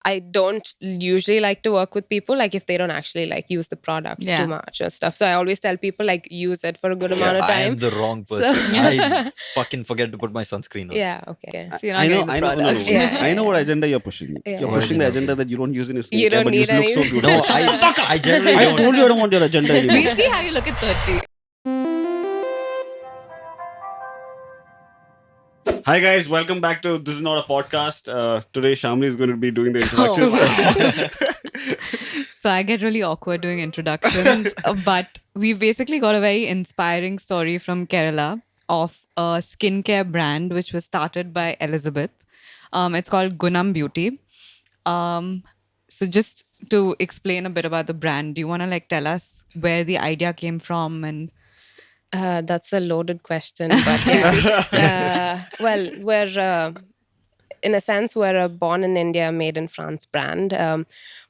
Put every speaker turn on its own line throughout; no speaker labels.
I don't usually like to work with people like if they don't actually like use the products too much or stuff. So I always tell people like use it for a good amount of
I
time.
am the wrong
So-
person. I fucking forget to put my sunscreen on.
Yeah, okay.
So you're not getting the product.
Yeah,
I know what agenda you're pushing.
Yeah,
You're
yeah.
pushing the
What
agenda
agenda?
that you don't use in a skincare,
You don't
but you
need
look so
any-
beautiful.
No, I generally
I
don't.
told you I don't want your agenda anymore.
We'll see how you look at 30.
Hi guys, welcome back to This Is Not a Podcast. Today Shyamole is going to be doing the
Oh,
introduction.
So I get really awkward doing introductions, but we basically got a very inspiring story from Kerala of a skincare brand which was started by Elizabeth. It's called Gunam Beauty. So just to explain a bit about the brand, do you want to like tell us where the idea came from and
That's a loaded question, but yeah. Well, we're in a sense we're a born in India, made in France brand.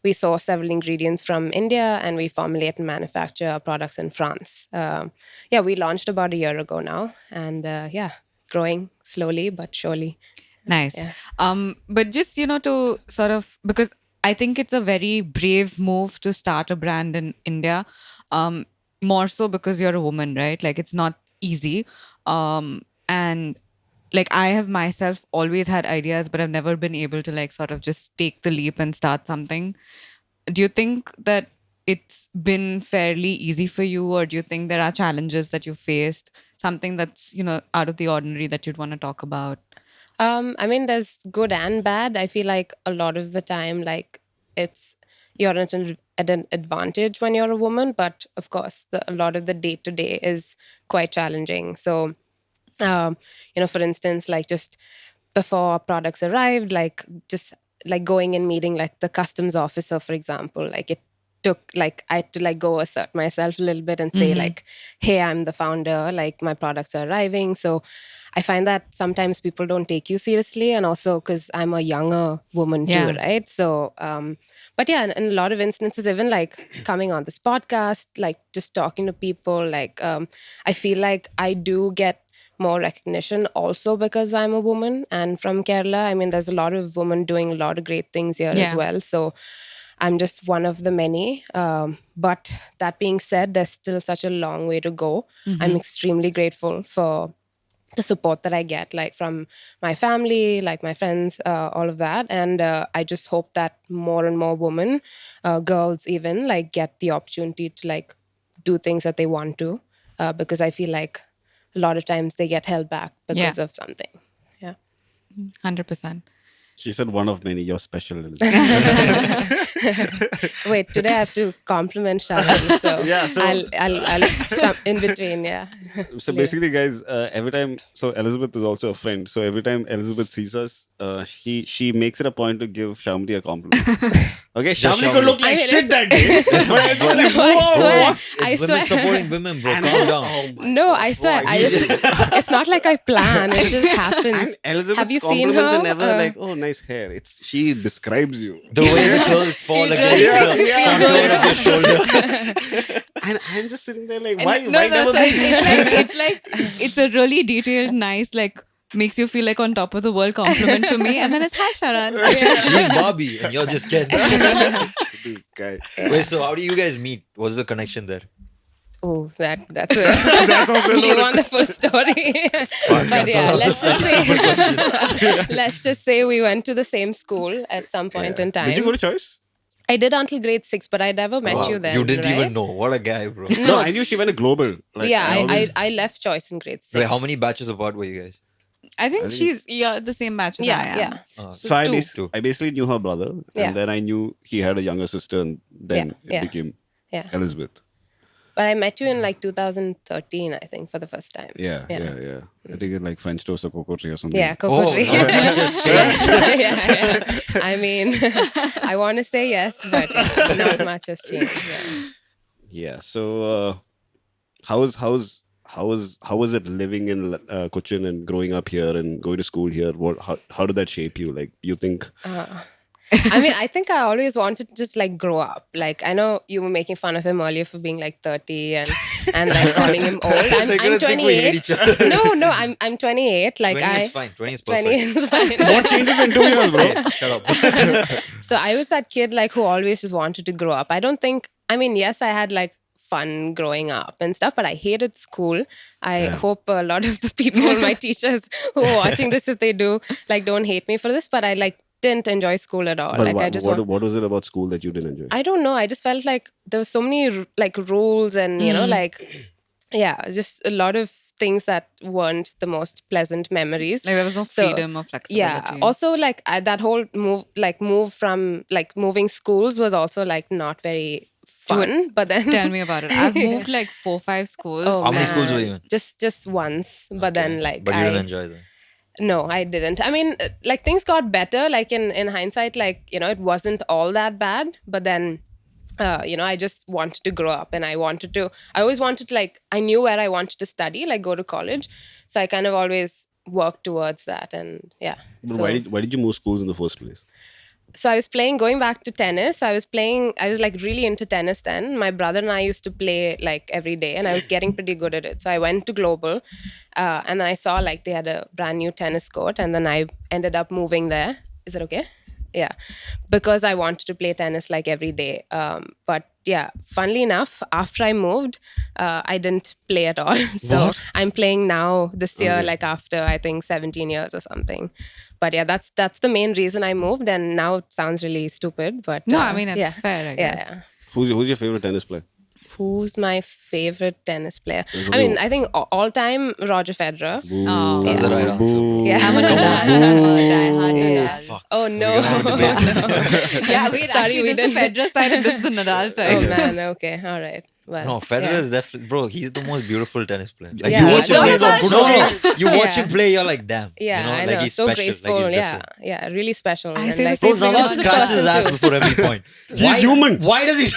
We source several ingredients from India, and we formulate and manufacture our products in France. Yeah, we launched about a year ago now, and growing slowly but surely.
Nice.
Yeah.
But just, to sort of, because I think it's a very brave move to start a brand in India. More so because you're a woman, right? Like it's not easy. And like I have myself always had ideas, but I've never been able to like sort of just take the leap and start something. Do you think that it's been fairly easy for you, or do you think there are challenges that you faced? Something that's, out of the ordinary that you'd want to talk about?
I mean, there's good and bad. I feel like a lot of the time, like you're at an advantage when you're a woman, but of course, a lot of the day to day is quite challenging. So, for instance, like just before products arrived, like just like going and meeting like the customs officer, for example, like it took like I had to like go assert myself a little bit and say like, hey, I'm the founder, like my products are arriving. So I find that sometimes people don't take you seriously, and also because I'm a younger woman
Yeah.
too, right? So but yeah, in a lot of instances, even like coming on this podcast, like just talking to people, like I feel like I do get more recognition also because I'm a woman and from Kerala. I mean, there's a lot of women doing a lot of great things here as
Yeah.
well. So I'm just one of the many. But that being said, there's still such a long way to go. I'm extremely grateful for the support that I get, like from my family, like my friends, all of that. And I just hope that more and more women, girls even, like get the opportunity to like do things that they want to, because I feel like a lot of times they get held back because of something. Yeah.
100%.
She said one of many. You're special.
Wait, today I have to compliment Sharan, so
Yeah, so-
I'll in between, yeah.
So basically, guys, every time, so Elizabeth is also a friend. So every time Elizabeth sees us, she makes it a point to give Shyamole a compliment. Okay,
Just
Shyamole could
Shyamole.
look like
I mean,
shit that day. But it's like,
No, I
whoa,
swear.
what?
I
It's women
swear.
supporting women, bro. Calm down.
No, I swear. I just it's not like I plan. It just happens.
And Elizabeth's
Have you seen
compliments
her?
are never like, oh, nice hair. She describes you.
The way the curls fall
It
against
really
the
makes you feel
contour of your shoulder.
And I'm just sitting there like,
And
why never
so
make
it's like it's a really detailed, nice, like makes you feel like on top of the world compliment for me. And then it's hi Sharan.
She's Barbie and you're just Ken.
this guy?
Wait, so how do you guys meet? What's the connection there?
Oh, that's
That's also
you
loaded.
want the full story. But yeah, let's just say we went to the same school at some point in time.
Did you go to Choice?
I did until grade 6, but I never met you then.
You didn't
right?
even know. What a guy, bro.
No, I knew she went to Global. Like,
Yeah,
always-
I left Choice in grade 6.
Wait, how many batches apart were you guys?
I think you're the same batch as I am.
Yeah.
So I,
Two.
I basically knew her brother,
Yeah.
and then I knew he had a younger sister, and then
Yeah,
it became
Yeah.
Elizabeth.
But I met you in like 2013, I think, for the first time.
Yeah. I think in like French toast or cocoa tree or something.
Yeah, Coco
Oh,
Tree.
no, it just changed.
yeah. I mean, I want to say yes, but not much has changed. Yeah.
Yeah. So, how was it living in Cochin and growing up here and going to school here? How did that shape you? Like, you think?
I mean, I think I always wanted to just like grow up. Like, I know you were making fun of him earlier for being like 30 and like calling him old.
They're
I'm
gonna think we hate
28.
each other.
No, I'm 28. Like
20 is fine. 20 is
20
perfect.
is fine.
What changes in 2 years, bro?
Hey, shut up.
So I was that kid like who always just wanted to grow up. I don't think, I mean, yes, I had like fun growing up and stuff, but I hated school. I hope a lot of the people, my teachers who are watching this, if they do, like don't hate me for this, but I like didn't enjoy school at all.
But
Like
what,
I just
what was it about school that you didn't enjoy?
I don't know. I just felt like there were so many like rules and you know like just a lot of things that weren't the most pleasant memories.
Like there was no
So,
freedom or flexibility.
Yeah. Also, like that whole move from like moving schools was also like not very fun. But then
Tell me about it. I've moved like 4-5 schools.
Oh,
How many
man.
schools were you in?
Just once, but then like
But you didn't enjoy them.
No, I didn't. I mean, like things got better. Like in hindsight, like you know, it wasn't all that bad. But then, you know, I just wanted to grow up, and I always wanted to like, I knew where I wanted to study, like go to college. So I kind of always worked towards that, and yeah.
But
So,
why did you move schools in the first place?
so I was going back to tennis. I was like really into tennis then. My brother and I used to play like every day and I was getting pretty good at it. So I went to Global and then I saw like they had a brand new tennis court and then I ended up moving there. Is it okay? Yeah. Because I wanted to play tennis like every day. But yeah, funnily enough, after I moved, I didn't play at all. So I'm playing now this year, like after I think 17 years or something. But yeah, that's the main reason I moved. And now it sounds really stupid, but
No, I mean, it's
yeah.
fair, I guess.
Yeah.
Who's your favorite tennis player?
Who's my favorite tennis player? I mean, I think all time Roger Federer.
Oh,
That's the right answer.
Yeah.
I'm a Nadal. I'm a diehard Nadal.
Fuck.
Oh no!
We're gonna have a debate.
Yeah, wait,
Sorry,
actually,
we
this is the
didn't.
Federer side and this is the Nadal side.
Oh man, okay, all right. Well,
No, Federer is definitely, bro. He's the most beautiful tennis player. Like
Yeah.
you watch him
No,
play,
no,
no, you watch
Yeah.
him play, you're like, damn.
Yeah,
you know,
I
like
know.
he's
So
special.
graceful.
Like he's
Yeah,
different.
yeah, really special.
I
And,
say the
like,
same
Bro,
thing.
Nadal
Just a
scratches his
person
ass
too.
before every point.
He's human.
Why does he?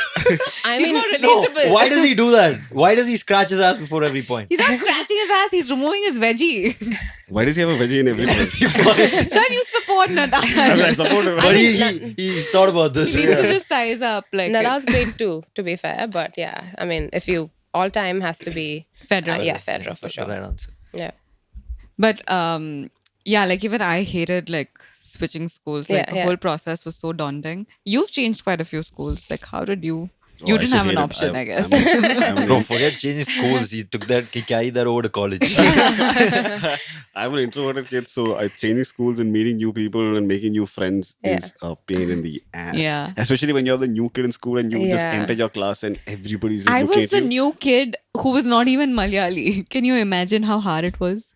I mean,
not
No,
relatable.
why does he do that? Why does he scratch his ass before every point?
He's not scratching his ass, he's removing his veggie.
Why does he have a veggie in every point?
Sean, you support
I mean, I
Nadal.
support him.
But he's thought about this.
He needs to just size up. Like
Nadal's great too, to be fair. But yeah, I mean, if you all time has to be
Federer.
yeah, Federer for
That's
sure.
the right answer.
Yeah,
But yeah, like even I hated like switching schools. Like
Yeah,
the
yeah.
whole process was so daunting. You've changed quite a few schools. Like how did you? You
I
didn't
still
have an
hate it.
option, I guess.
Bro, forget changing schools. He carried that over to college.
I'm an introverted kid, so changing schools and meeting new people and making new friends is a pain in the ass.
Yeah.
Especially when you're the new kid in school and you just
Yeah.
enter your class and everybody's just
I
looking
was
at
the
you.
new kid who was not even Malayali. Can you imagine how hard it was?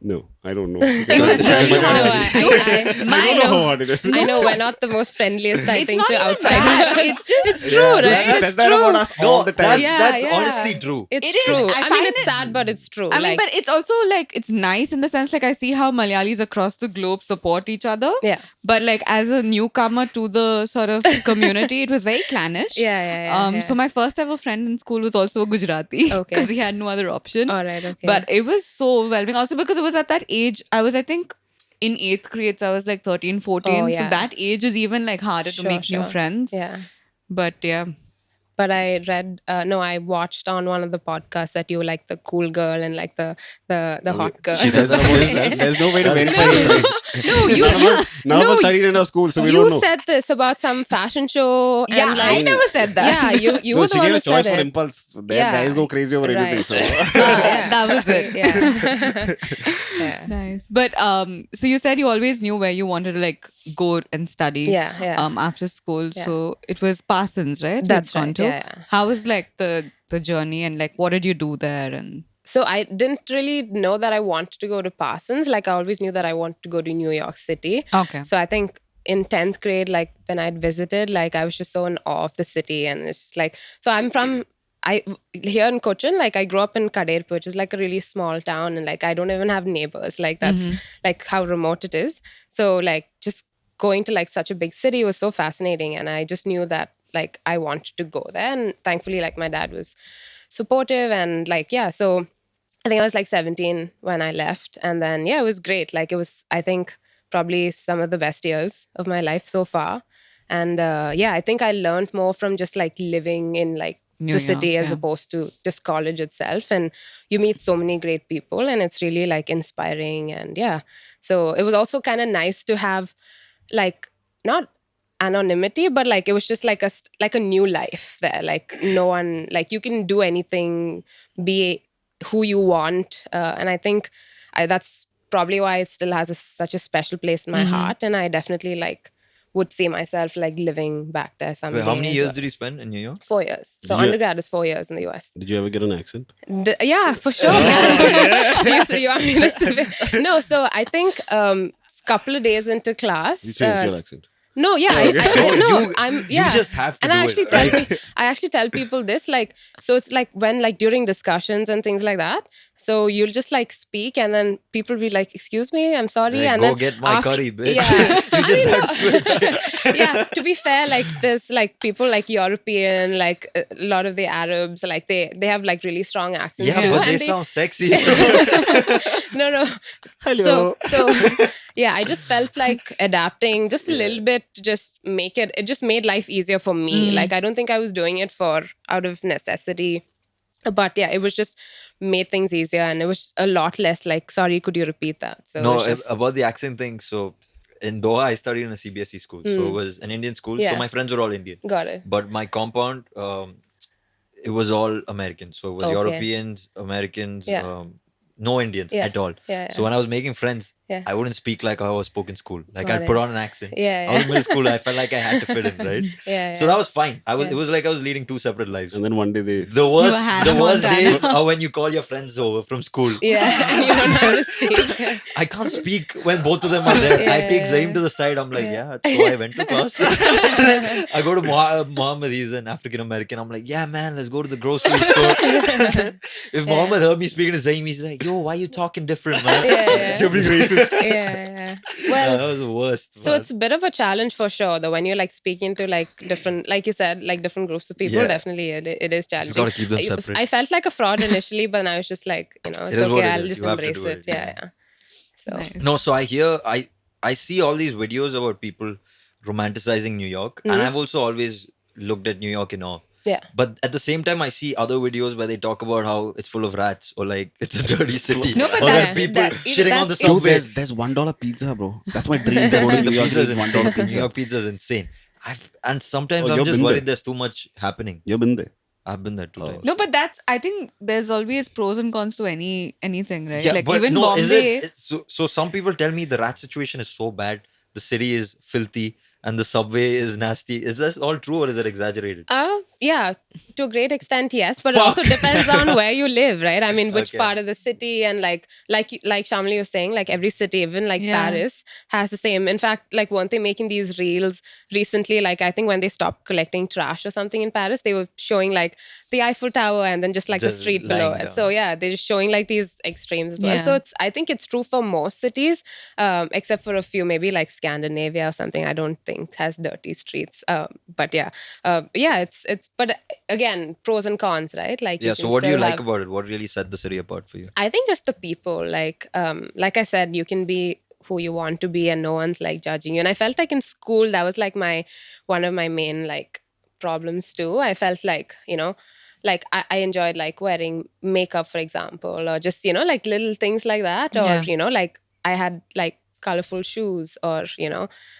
No, I don't know.
It was really
No,
hard.
I
I don't know how hard it is.
I know we're not the most friendliest, I
It's
think,
not
to
even
outsiders.
that. It's just
true,
Yeah,
right?
she
It's
says that
true.
about us all the time.
That's
Yeah.
honestly true.
It's
It is.
true.
I
I mean,
find
it's
it-
sad, but it's true.
I mean,
like,
but it's also like it's nice in the sense like I see how Malayalis across the globe support each other.
yeah,
But like as a newcomer to the sort of community, it was very clannish.
yeah.
So my first ever friend in school was also a Gujarati
Okay.
because he had no other option.
All right, okay.
But it was so overwhelming. Also because it was at that age, I was, I think, in 8th grade, so I was like 13, 14.
Oh,
So
yeah.
that age is even like harder to
Sure,
make new
sure.
friends.
yeah.
But yeah.
But I read, I watched on one of the podcasts that you were like the cool girl and like the hot girl.
She says that about herself.
There's no way to
That's
verify this.
No, you
None of
no,
us studied in our school, so we
you
don't know.
said this about some fashion show.
Yeah,
and
I
like,
never said that.
Yeah, you
No,
were
she
the one
gave
who
a choice
said
for
it.
impulse. There
Yeah.
guys go crazy over anything.
Right.
So
Yeah,
That was it.
Yeah. yeah.
Nice. But so you said you always knew where you wanted to like go and study
Yeah.
after school.
Yeah.
So it was Parsons, right? You'd
That's
gone
right,
to?
yeah.
How was like the journey and like what did you do there and
So I didn't really know that I wanted to go to Parsons. Like I always knew that I wanted to go to New York City.
Okay.
So I think in 10th grade, like when I'd visited, like I was just so in awe of the city. And it's like, so I'm from, here in Cochin, like I grew up in Kaderpur, which is like a really small town. And like I don't even have neighbors. Like that's like how remote it is. So like just going to like such a big city was so fascinating. And I just knew that like I wanted to go there. And thankfully, like my dad was supportive and like, yeah. So I think I was like 17 when I left. And then, yeah, it was great. Like it was, I think, probably some of the best years of my life so far. And I think I learned more from just like living in like
New
the city
York,
as
yeah.
opposed to just college itself. And you meet so many great people, and it's really like inspiring. And so it was also kind of nice to have like not anonymity, but like it was just like like a new life there. Like no one, like you can do anything, be who you want, and I think that's probably why it still has such a special place in my heart. And I definitely like would see myself like living back there someday.
Wait, how many
as
years
well.
did you spend in New York?
4 years. So
Did you-
undergrad is 4 years in the US.
Did you ever get an accent?
Yeah, for sure. You want me to no, so I think couple of days into class.
You changed your accent.
No, yeah, I'm
You just have to
and
do
I actually
it.
I actually tell people this, like, so it's like when like during discussions and things like that. So you'll just like speak, and then people be like, "Excuse me, I'm sorry,"
Like,
and
go
then
get my curry, bitch.
Yeah,
You just had to switch.
yeah. To be fair, like there's like people like European, like a lot of the Arabs, like they have like really strong accents
Yeah,
too,
but
and
they sound sexy.
no.
Hello.
So yeah, I just felt like adapting just a little bit to just make it just made life easier for me. Like I don't think I was doing it out of necessity. But yeah, it was just made things easier, and it was a lot less like, sorry, could you repeat that? So it
No,
was just,
about the accent thing. So in Doha, I studied in a CBSE school. So it was an Indian school.
Yeah.
So my friends were all Indian.
got it.
But my compound, it was all American. So it was
Okay.
Europeans, Americans,
Yeah.
no Indians
Yeah.
at all.
Yeah,
So when I was making friends,
Yeah.
I wouldn't speak like I was spoken school. Like
Got
I'd put
it.
on an accent.
Yeah,
I was
yeah.
in middle school. I felt like I had to fit in, right?
Yeah,
So that was fine.
Yeah.
It was like I was leading two separate lives.
And then one day they.
The worst,
had
the worst
Montana.
days are when you call your friends over from school.
yeah. You don't know how to speak.
I can't speak when both of them are there. I take
Yeah.
Zaim to the side. I'm like,
Yeah.
so I went to class. I go to Mohammed, he's an African American. I'm like, yeah, man, let's go to the grocery store. If Mohammed heard me speaking to Zaim, he's like, yo, why are you talking different, man?
Yeah.
You're being racist.
Yeah.
Yeah,
Well,
that was the worst.
so
man.
it's a bit of a challenge for sure, though, when you're like speaking to like different, like you said, like different groups of people.
Yeah.
Definitely, it is challenging.
gotta keep them separate.
I felt like a fraud initially, but now it's just like, it's
is what
okay.
it
I'll
is.
just
You have to
embrace
do
it.
it,
Yeah,
yeah.
yeah. So
Nice.
No, so I see all these videos about people romanticizing New York, and I've also always looked at New York in awe.
yeah.
But at the same time, I see other videos where they talk about how it's full of rats or like it's a dirty city.
No, but
or there's
that-
people
that-
shitting on the
that's-
Dude,
subway.
there's $1 pizza, bro. That's my dream to go to
the
New York.
pizza is
Is $1
insane. The New
pizza.
York pizza is insane. And sometimes
Oh,
I'm
you've
just
been
worried
there?
there's too much happening.
You've been there.
I've been there too.
Oh.
times.
No, but I think there's always pros and cons to anything, right?
Yeah,
like
but
even
no, is
Bombay.
it? So some people tell me the rat situation is so bad, the city is filthy, and the subway is nasty. Is this all true or is it exaggerated?
Yeah, to a great extent, yes. But it also depends on where you live, right? I mean, which
Okay.
part of the city, and like Shyamali was saying, like every city, even like
Yeah.
Paris, has the same. In fact, like weren't they making these reels recently? Like I think when they stopped collecting trash or something in Paris, they were showing like the Eiffel Tower and then just like the
Just
street
lying
below it.
down.
So yeah, they're just showing like these extremes as well.
Yeah.
So I think it's true for most cities, except for a few, maybe like Scandinavia or something. I don't think has dirty streets. But yeah, it's but again, pros and cons, right? Like
Yeah.
you
So
can
what do you
still
like
have-
about it? What really set the city apart for you?
I think just the people, like I said, you can be who you want to be and no one's like judging you. And I felt like in school that was like one of my main like problems too. I felt like, like I enjoyed like wearing makeup, for example, or just, like little things like that. Or,
Yeah.
like I had like colorful shoes, or,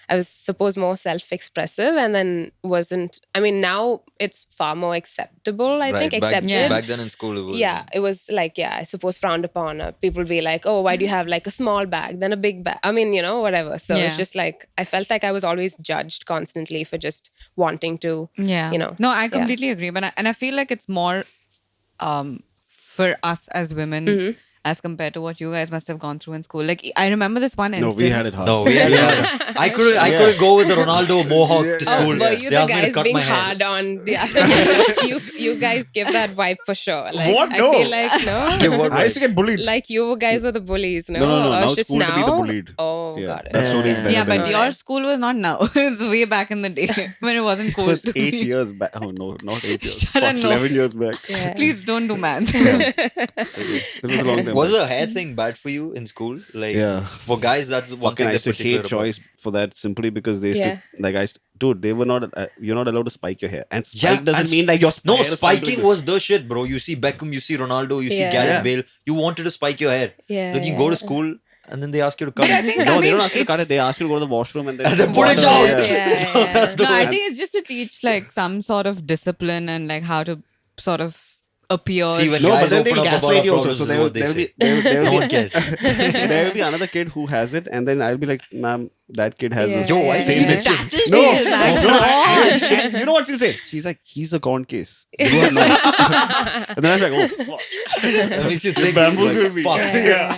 I was supposed more self-expressive, and then wasn't, I mean, now it's far more acceptable, I think,
Back,
accepted.
Yeah.
back then in school, it was.
It was like, I suppose frowned upon. People be like, oh, why do you have like a small bag, then a big bag? I mean, whatever. So
Yeah.
it's just like, I felt like I was always judged constantly for just wanting to,
Yeah. No, I completely agree. But I feel like it's more for us as women as compared to what you guys must have gone through in school. Like I remember this one
No,
instance.
we had it hard.
No, we had I couldn't go with the Ronaldo mohawk to
Oh,
school.
were you
They
the
asked me to
guys
cut
being
my hair.
hard on the other? you guys give that vibe for sure. Like,
What?
I
No.
feel like, no.
Give what
I used to
vibe?
get bullied.
Like you guys were the bullies, no?
No.
Or
Now
it's
it's
just
cool to be the
now?
bullied.
Oh,
Yeah,
got it.
that story is better
Yeah,
than
but
that.
your school was not now. It's way back in the day when it wasn't
It
cool.
was
to
8
be.
years back. Oh no, not 8 years.
Sharan,
Fuck,
no.
11 years back.
Yeah.
Please don't do math.
Okay. It was a long time
Was
like,
the hair thing bad for you in school? Like,
Yeah.
for guys, that's one
fucking
thing
I
they're
used to
particular
hate
about.
choice for that simply because they used
Yeah.
to like dude, they were not you're not allowed to spike your hair, and spike
Yeah,
doesn't
and
mean like your
No,
hair is spiked like
spiking
this.
was the shit, bro. You see Beckham, you see Ronaldo, you see
Yeah.
Gareth
Yeah.
Bale. You wanted to spike your hair.
Yeah.
Then you go to school and then they ask you to cut
But I
it.
think,
No,
I
they
mean,
don't ask you to cut it.
it's-
They ask you to go to the washroom and then
And then put it
Wash
down.
it, yeah,
So
yeah.
that's the
No, I
worst.
think it's just to teach like some sort of discipline and like how to sort of appear.
See, when
No,
guys
but then
open
they'll
up about
gaslight
our
you also.
problems,
So
this
there
is
will
what they
there will
say.
be there
No
will
one
be
cares.
there will be another kid who has it, and then I'll be like, ma'am, that kid has this.
Yo, why
Yeah.
same
Yeah.
bitch?
No,
Tattletale, man.
no,
Come on.
and you know what she said? She's like, he's a con case. You are not. And then I was like, oh, fuck.
That makes you think.
bamboozled me.
Fuck.
Yeah.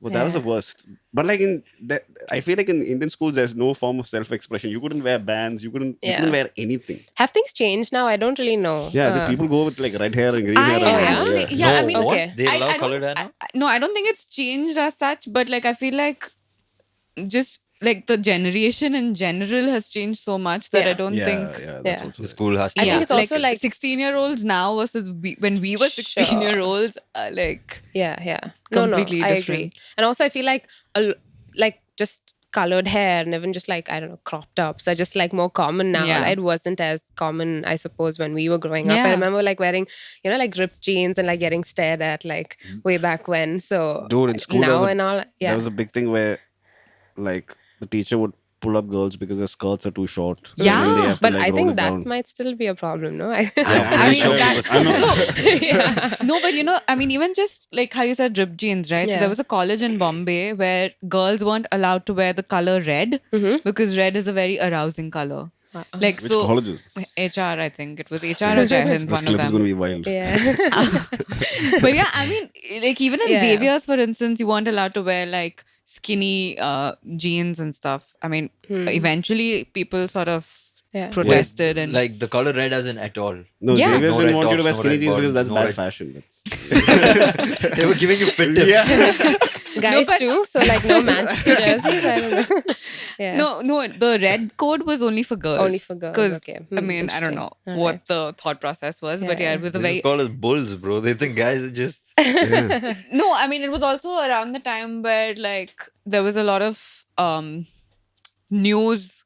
But that was the worst. But like in that, I feel like in Indian schools, there's no form of self-expression. You couldn't wear bands. You couldn't wear anything.
Have things changed now? I don't really know.
Yeah, the people go with like red hair and green hair.
I
and
actually,
yeah?
yeah, I
No,
mean,
what?
okay.
They allow
I don't-
colored hair now?
No, I don't think it's changed as such, but like I feel like just like the generation in general has changed so much that I
Yeah.
don't think.
that's
Yeah.
also
The
there.
school has to.
I think it's also like
16-year-olds now versus when we were
Sure.
16-year-olds are like
yeah. No,
completely
I
different.
agree. And also, I feel like like just colored hair and even just like I don't know crop tops are just like more common now.
Yeah.
Right? It wasn't as common, I suppose, when we were growing up. I
Yeah.
remember like wearing like ripped jeans and like getting stared at like way back when. So
Dude, in school,
now
there
and all, yeah.
was a big thing where like the teacher would pull up girls because their skirts are too short. So
Yeah,
then they have to,
But
like,
I
roll
think
it
that
down.
might still be a problem, no?
I
pretty
mean,
sure
that,
it was-
yeah.
no, but I mean, even just like how you said ripped jeans, right? So
Yeah.
there was a college in Bombay where girls weren't allowed to wear the color red
Mhm.
because red is a very arousing color. Like
Which
so,
colleges?
HR, I think it was HR or Jai Hind,
This
one of
clip is going to
them.
be wild.
Yeah.
But yeah, I mean, like even in
Yeah.
Xavier's, for instance, you weren't allowed to wear like skinny jeans and stuff. I mean, eventually people sort of
Yeah.
protested and
like the color red as in at all.
No,
Yeah.
Xavier's
No
didn't
red
want you to
tops,
wear
no
skinny
red
jeans because
bottoms,
that's
no
bad
red-
fashion.
They were giving you fit tips.
Yeah.
Guys
but-
too. So like no Manchester jerseys. I don't know. Yeah.
no, the red code was only for girls.
Only for girls,
'Cause,
okay.
I mean, I don't
Interesting.
know
Alright.
what the thought process was, but
Yeah,
yeah, it was a
They
very
just call us bulls, bro. They think guys are just.
no. I mean, it was also around the time where like there was a lot of news,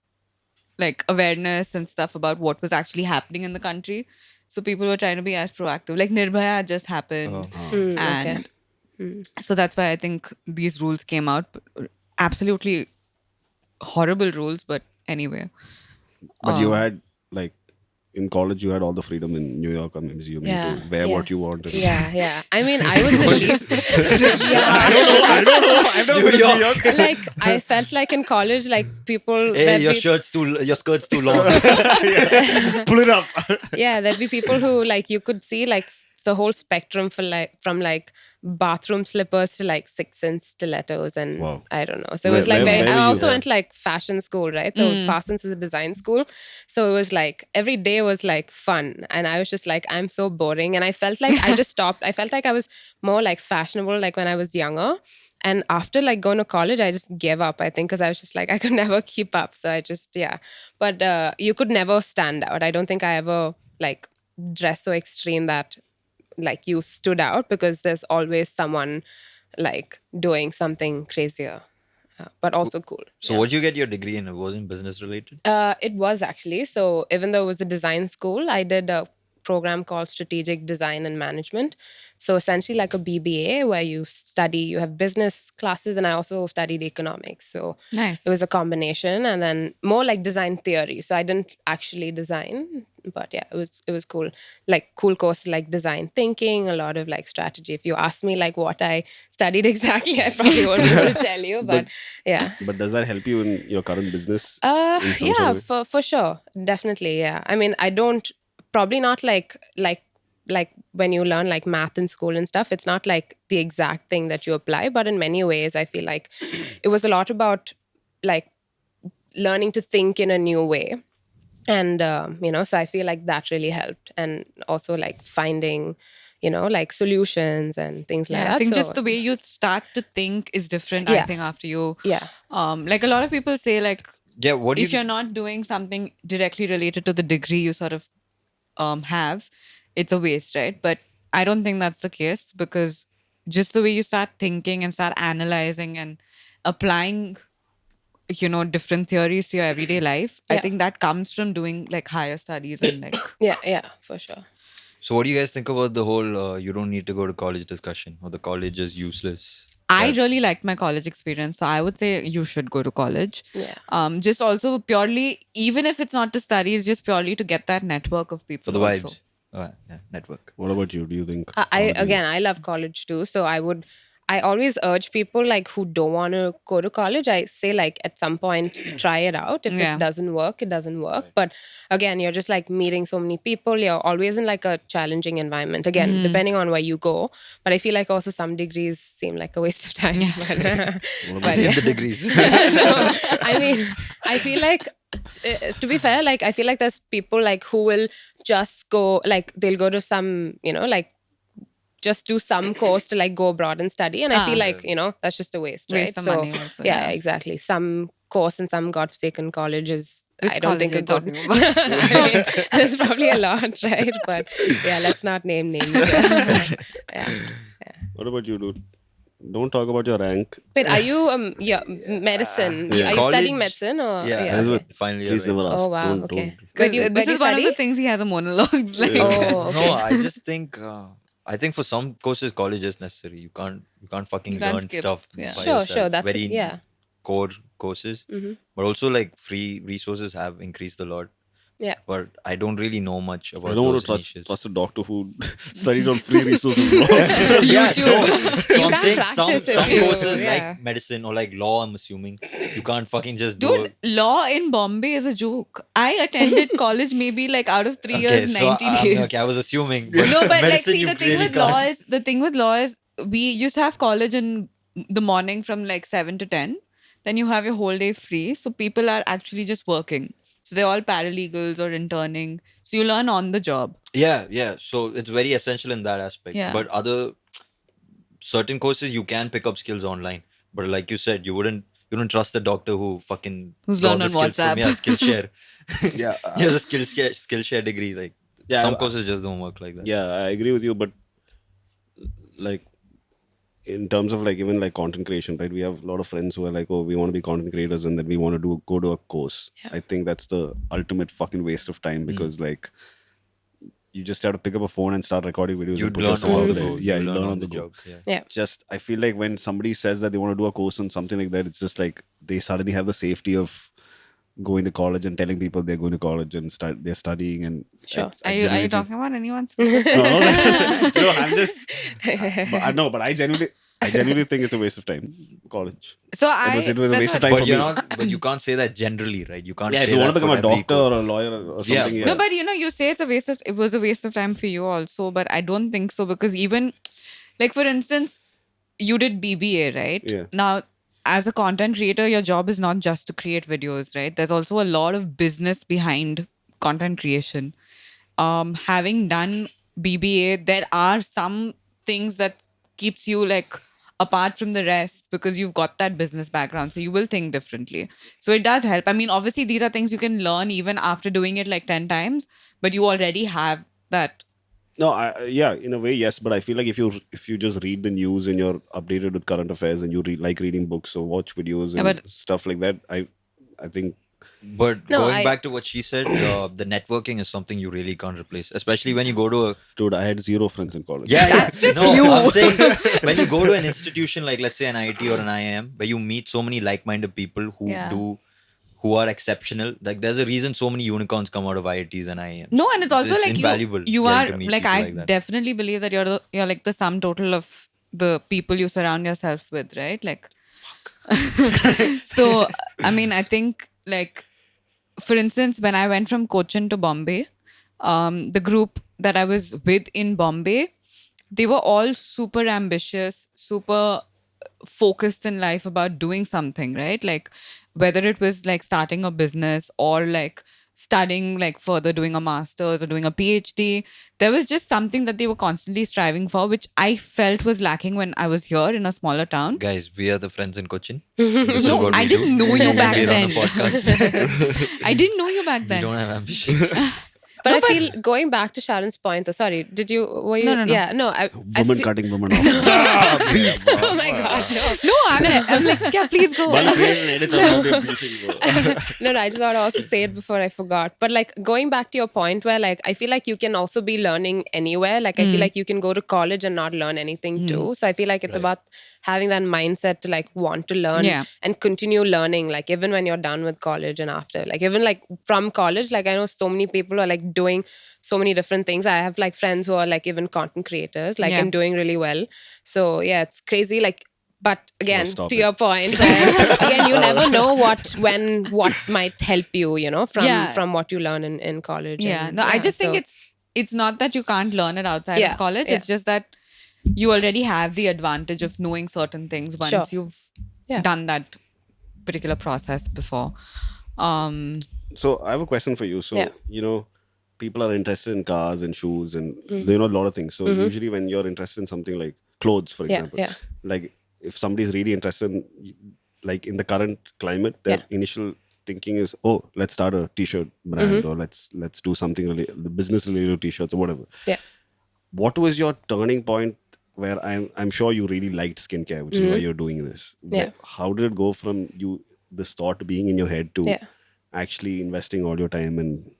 like awareness and stuff about what was actually happening in the country. So people were trying to be as proactive. Like Nirbhaya just happened,
Mm,
and
okay.
so that's why I think these rules came out. Absolutely horrible rules, but anyway.
But you had like in college, you had all the freedom in New York. I'm assuming
Yeah,
to wear
yeah.
what you want. and-
Yeah. I mean, I was the least.
I don't know. I've never
New
been to New
York.
York.
Like I felt like in college, like people.
Hey,
there'd
your
be-
skirt's too long.
Pull it up.
yeah, there'd be people who like you could see like the whole spectrum for like from like bathroom slippers to like 6-inch stilettos and
Wow.
I don't know. So it was like
where
very.
were
I
you
also
then?
went like fashion school, right? So Parsons is a design school. So it was like every day was like fun, and I was just like I'm so boring, and I felt like I just stopped. I felt like I was more like fashionable like when I was younger. And after like going to college, I just gave up, I think, because I was just like, I could never keep up. So I just, yeah. But you could never stand out. I don't think I ever like dressed so extreme that like you stood out because there's always someone like doing something crazier, but also cool.
So, what'd you get your degree in? It wasn't business related?
It was actually. So even though it was a design school, I did a program called Strategic Design and Management. So essentially like a BBA where you have business classes, and I also studied economics. So
Nice.
it was a combination, and then more like design theory. So I didn't actually design, but yeah, it was cool. Like cool course like design thinking, a lot of like strategy. If you ask me like what I studied exactly, I probably won't be able to tell you. But yeah.
But does that help you in your current business? in some sort
Yeah,
of way?
for sure. Definitely, yeah. I mean, I don't probably not like when you learn like math in school and stuff, it's not like the exact thing that you apply, but in many ways I feel like it was a lot about like learning to think in a new way. And so I feel like that really helped, and also like finding like solutions and things like
Yeah,
that.
I think
So,
just the way you start to think is different. I
Yeah.
think after you,
yeah.
like a lot of people say, like
Yeah, what do
if
you.
you're not doing something directly related to the degree you sort of have, it's a waste, right? But I don't think that's the case because just the way you start thinking and start analyzing and applying, different theories to your everyday life. I
Yeah.
think that comes from doing like higher studies and like
Yeah, for sure.
So, what do you guys think about the whole you don't need to go to college discussion, or the college is useless?
I
That-
really liked my college experience, so I would say you should go to college.
Yeah.
Just also purely, even if it's not to study, it's just purely to get that network of people.
for the
also.
vibes. Yeah, network.
What about you? Do you think?
I love college too. So I always urge people like who don't want to go to college. I say like at some point try it out. If
Yeah.
it doesn't work, it doesn't work. But again, you're just like meeting so many people. You're always in like a challenging environment. Again, depending on where you go. But I feel like also some degrees seem like a waste of time.
Yeah.
But
Give the degrees.
No, I mean, I feel like to be fair, like I feel like there's people like who will just go like they'll go to some, like just do some course to like go abroad and study. And I feel
Ah.
like, that's just a waste,
Waste
right?
of
So
money also,
yeah,
yeah.
exactly. Some course in some godforsaken college is
Which
I don't think a
college
good
are you talking about?
I mean, there's probably a lot, right? But yeah, let's not name names. Yeah.
What about you, dude? Don't talk about your rank.
Wait, are you medicine?
Yeah.
Are you studying
College-
medicine or
Yeah,
okay.
Elizabeth,
finally.
Please
right.
never ask.
Oh, wow,
Don't,
okay.
don't.
Where do you
this is one of
study?
the things he has a monologues like.
Oh, okay.
No, I just think I think for some courses college is necessary. You can't fucking
You can't
learn
skip.
stuff
Yeah.
by
Sure,
yourself.
that's
very
yeah.
core courses.
Mhm.
But also like free resources have increased a lot.
Yeah.
But I don't really know much about
I don't want
those
to trust,
niches.
trust a doctor who studied on free resources. bro.
Yeah, no. So
You
I'm
can't
saying
practice
some
if you-
courses
yeah.
like medicine or like law, I'm assuming, you can't fucking just do
Dude, law in Bombay is a joke. I attended college maybe like out of 3 years, 90 days.
okay, I was assuming.
No, but like,
medicine,
see,
you
the thing
really
with law
can't.
is we used to have college in the morning from like 7 to 10. Then you have your whole day free. So people are actually just working. So they're all paralegals or interning. So you learn on the job.
Yeah. So it's very essential in that aspect.
Yeah.
But certain courses you can pick up skills online. But like you said, you wouldn't trust a doctor who fucking
Who's
got
learned
the
on
skills from
WhatsApp.
Skillshare.
Yeah,
He has a Skillshare degree. Like
Yeah,
some
I-
courses just don't work like that.
yeah, I agree with you, but like in terms of like even like content creation, right? We have a lot of friends who are like, oh, we want to be content creators, and then we want to go to a course.
Yeah.
I think that's the ultimate fucking waste of time because like you just have to pick up a phone and start recording videos.
You
and put
learn
yourself
on
out
the
there.
go.
Yeah,
you
you
learn
on the go.
job. Yeah.
Yeah.
Just I feel like when somebody says that they want to do a course on something like that, it's just like they suddenly have the safety of going to college and telling people they're going to college and they're studying and
Sure.
Are you
genuinely think-
talking about anyone?
no, I'm just but I genuinely think it's a waste of time. College.
So
it was a
that's
waste of
what-
time for
But you're
me.
not. But you can't say that generally, right? You can't.
Yeah,
say
if you want
that
to become
for
a
every
doctor
course.
or a lawyer or
Yeah.
something, yeah.
No, but you say it's a waste of time for you also, but I don't think so because even like for instance, you did BBA, right?
Yeah.
Now, as a content creator, your job is not just to create videos, right? There's also a lot of business behind content creation. Having done BBA, there are some things that keeps you like apart from the rest because you've got that business background, so you will think differently. So it does help. I mean, obviously these are things you can learn even after doing it like 10 times, but you already have that.
No, yeah, in a way, yes. But I feel like if you just read the news and you're updated with current affairs and you like reading books or watch videos
Yeah,
and
but-
stuff like that, I think
But
No,
going
I-
back to what she said, the networking is something you really can't replace, especially when you go to a
dude, I had 0 friends in college.
That's just
no,
you.
I'm saying when you go to an institution like let's say an IIT or an IIM, where you meet so many like-minded people who are exceptional. Like there's a reason so many unicorns come out of IITs and IIMs.
No, and it's also like
invaluable
you
getting
are
to meet
like
people
I
like that.
definitely believe that you're like the sum total of the people you surround yourself with, right? Like, so I mean, I think like, for instance, when I went from Cochin to Bombay, the group that I was with in Bombay, they were all super ambitious, super focused in life about doing something, right? Like whether it was like starting a business or like studying like further doing a master's or doing a PhD, there was just something that they were constantly striving for, which I felt was lacking when I was here in a smaller town.
Guys, we are the friends in Cochin. This is
No,
what
I
we
didn't
do.
know you
And
back
we run
then.
a podcast.
I didn't know you back
We
then.
don't have ambitions.
But I feel going back to Sharon's point, though. Sorry, were you?
No.
Yeah, no. I
Women
feel,
cutting women off.
oh my god, no.
No, I'm like, yeah, please go.
One create an edit of their beefing, bro.
No, I just want to also say it before I forgot. But like going back to your point where like I feel like you can also be learning anywhere. Like I feel like you can go to college and not learn anything too. So I feel like it's about having that mindset to like want to learn and continue learning, like even when you're done with college and after. Like even like from college, like I know so many people are like doing so many different things. I have like friends who are like even content creators, like and doing really well. So yeah, it's crazy. Like, but again, to your point, again, you never know what might help you, you know, from what you learn in college.
Yeah.
And,
No, I just think it's not that you can't learn it outside of college. It's just that you already have the advantage of knowing certain things once you've done that particular process before.
So I have a question for you. So, you know, people are interested in cars and shoes and they know a lot of things. So usually when you're interested in something like clothes, for example, like if somebody's really interested in, like in the current climate, their initial thinking is, oh, let's start a t-shirt brand or let's do something related, business related t-shirts or whatever.
Yeah.
What was your turning point where I'm sure you really liked skincare, which is why you're doing this?
Yeah.
How did it go from this thought being in your head to actually investing all your time and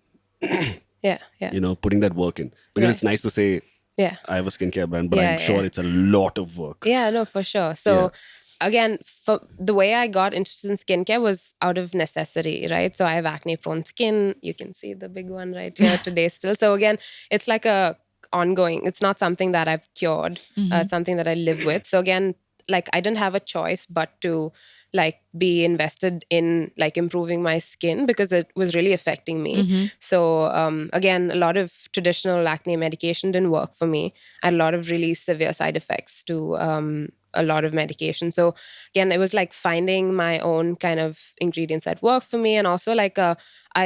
you know, putting that work in? Because it's nice to say I have a skincare brand, but I'm sure it's a lot of work.
Yeah, no, for sure. So again, for the way I got interested in skincare was out of necessity, right? So I have acne-prone skin. You can see the big one right here today still. So again, it's like a ongoing. It's not something that I've cured. It's something that I live with. So again, like I didn't have a choice but to like be invested in like improving my skin because it was really affecting me. So again, a lot of traditional acne medication didn't work for me. I had a lot of really severe side effects to a lot of medication. So again, it was like finding my own kind of ingredients that work for me. And also like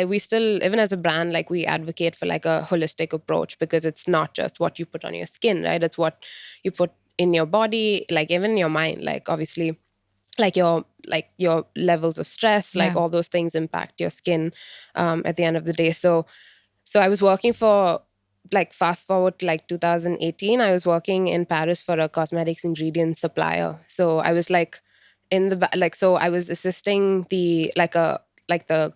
we still, even as a brand, like we advocate for like a holistic approach because it's not just what you put on your skin, right? It's what you put in your body, like even in your mind, like obviously like your levels of stress, like all those things impact your skin at the end of the day. So I was working for, like fast forward to like 2018, I was working in Paris for a cosmetics ingredient supplier. So I was like in the like, so I was assisting the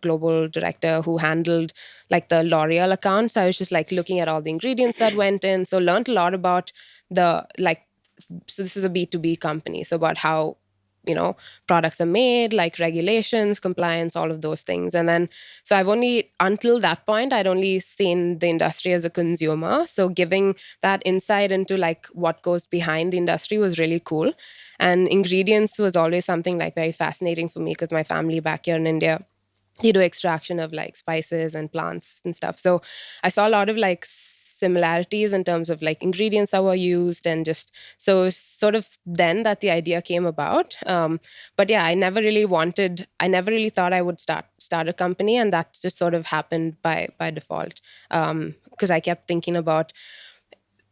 global director who handled like the L'Oreal account. So I was just like looking at all the ingredients that went in. So learned a lot about so this is a B2B company. So about how, you know, products are made, like regulations, compliance, all of those things. And then, so I've only, until that point, I'd only seen the industry as a consumer. So giving that insight into like what goes behind the industry was really cool. And ingredients was always something like very fascinating for me because my family back here in India, they do extraction of like spices and plants and stuff. So I saw a lot of like similarities in terms of like ingredients that were used, and just so it was sort of then that the idea came about. But yeah, I never really thought I would start a company, and that just sort of happened by default, because I kept thinking about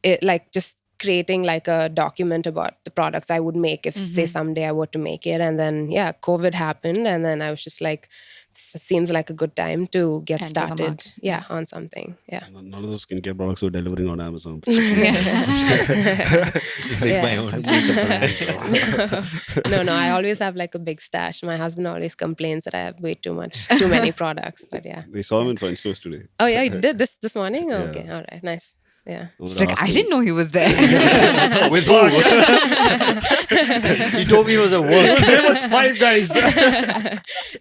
it, like just creating like a document about the products I would make if say someday I were to make it. And then COVID happened, and then I was just like, this seems like a good time to get started on something.
None of those skincare products are delivering on Amazon.
Just make my own.
No, I always have like a big stash. My husband always complains that I have way too many products, but
We saw him in French toast today.
Oh yeah, you did this morning? Oh, okay, all right, nice. Yeah.
It's like, I didn't know he was there.
With who? He told me he was at work.
He was there with 5 guys.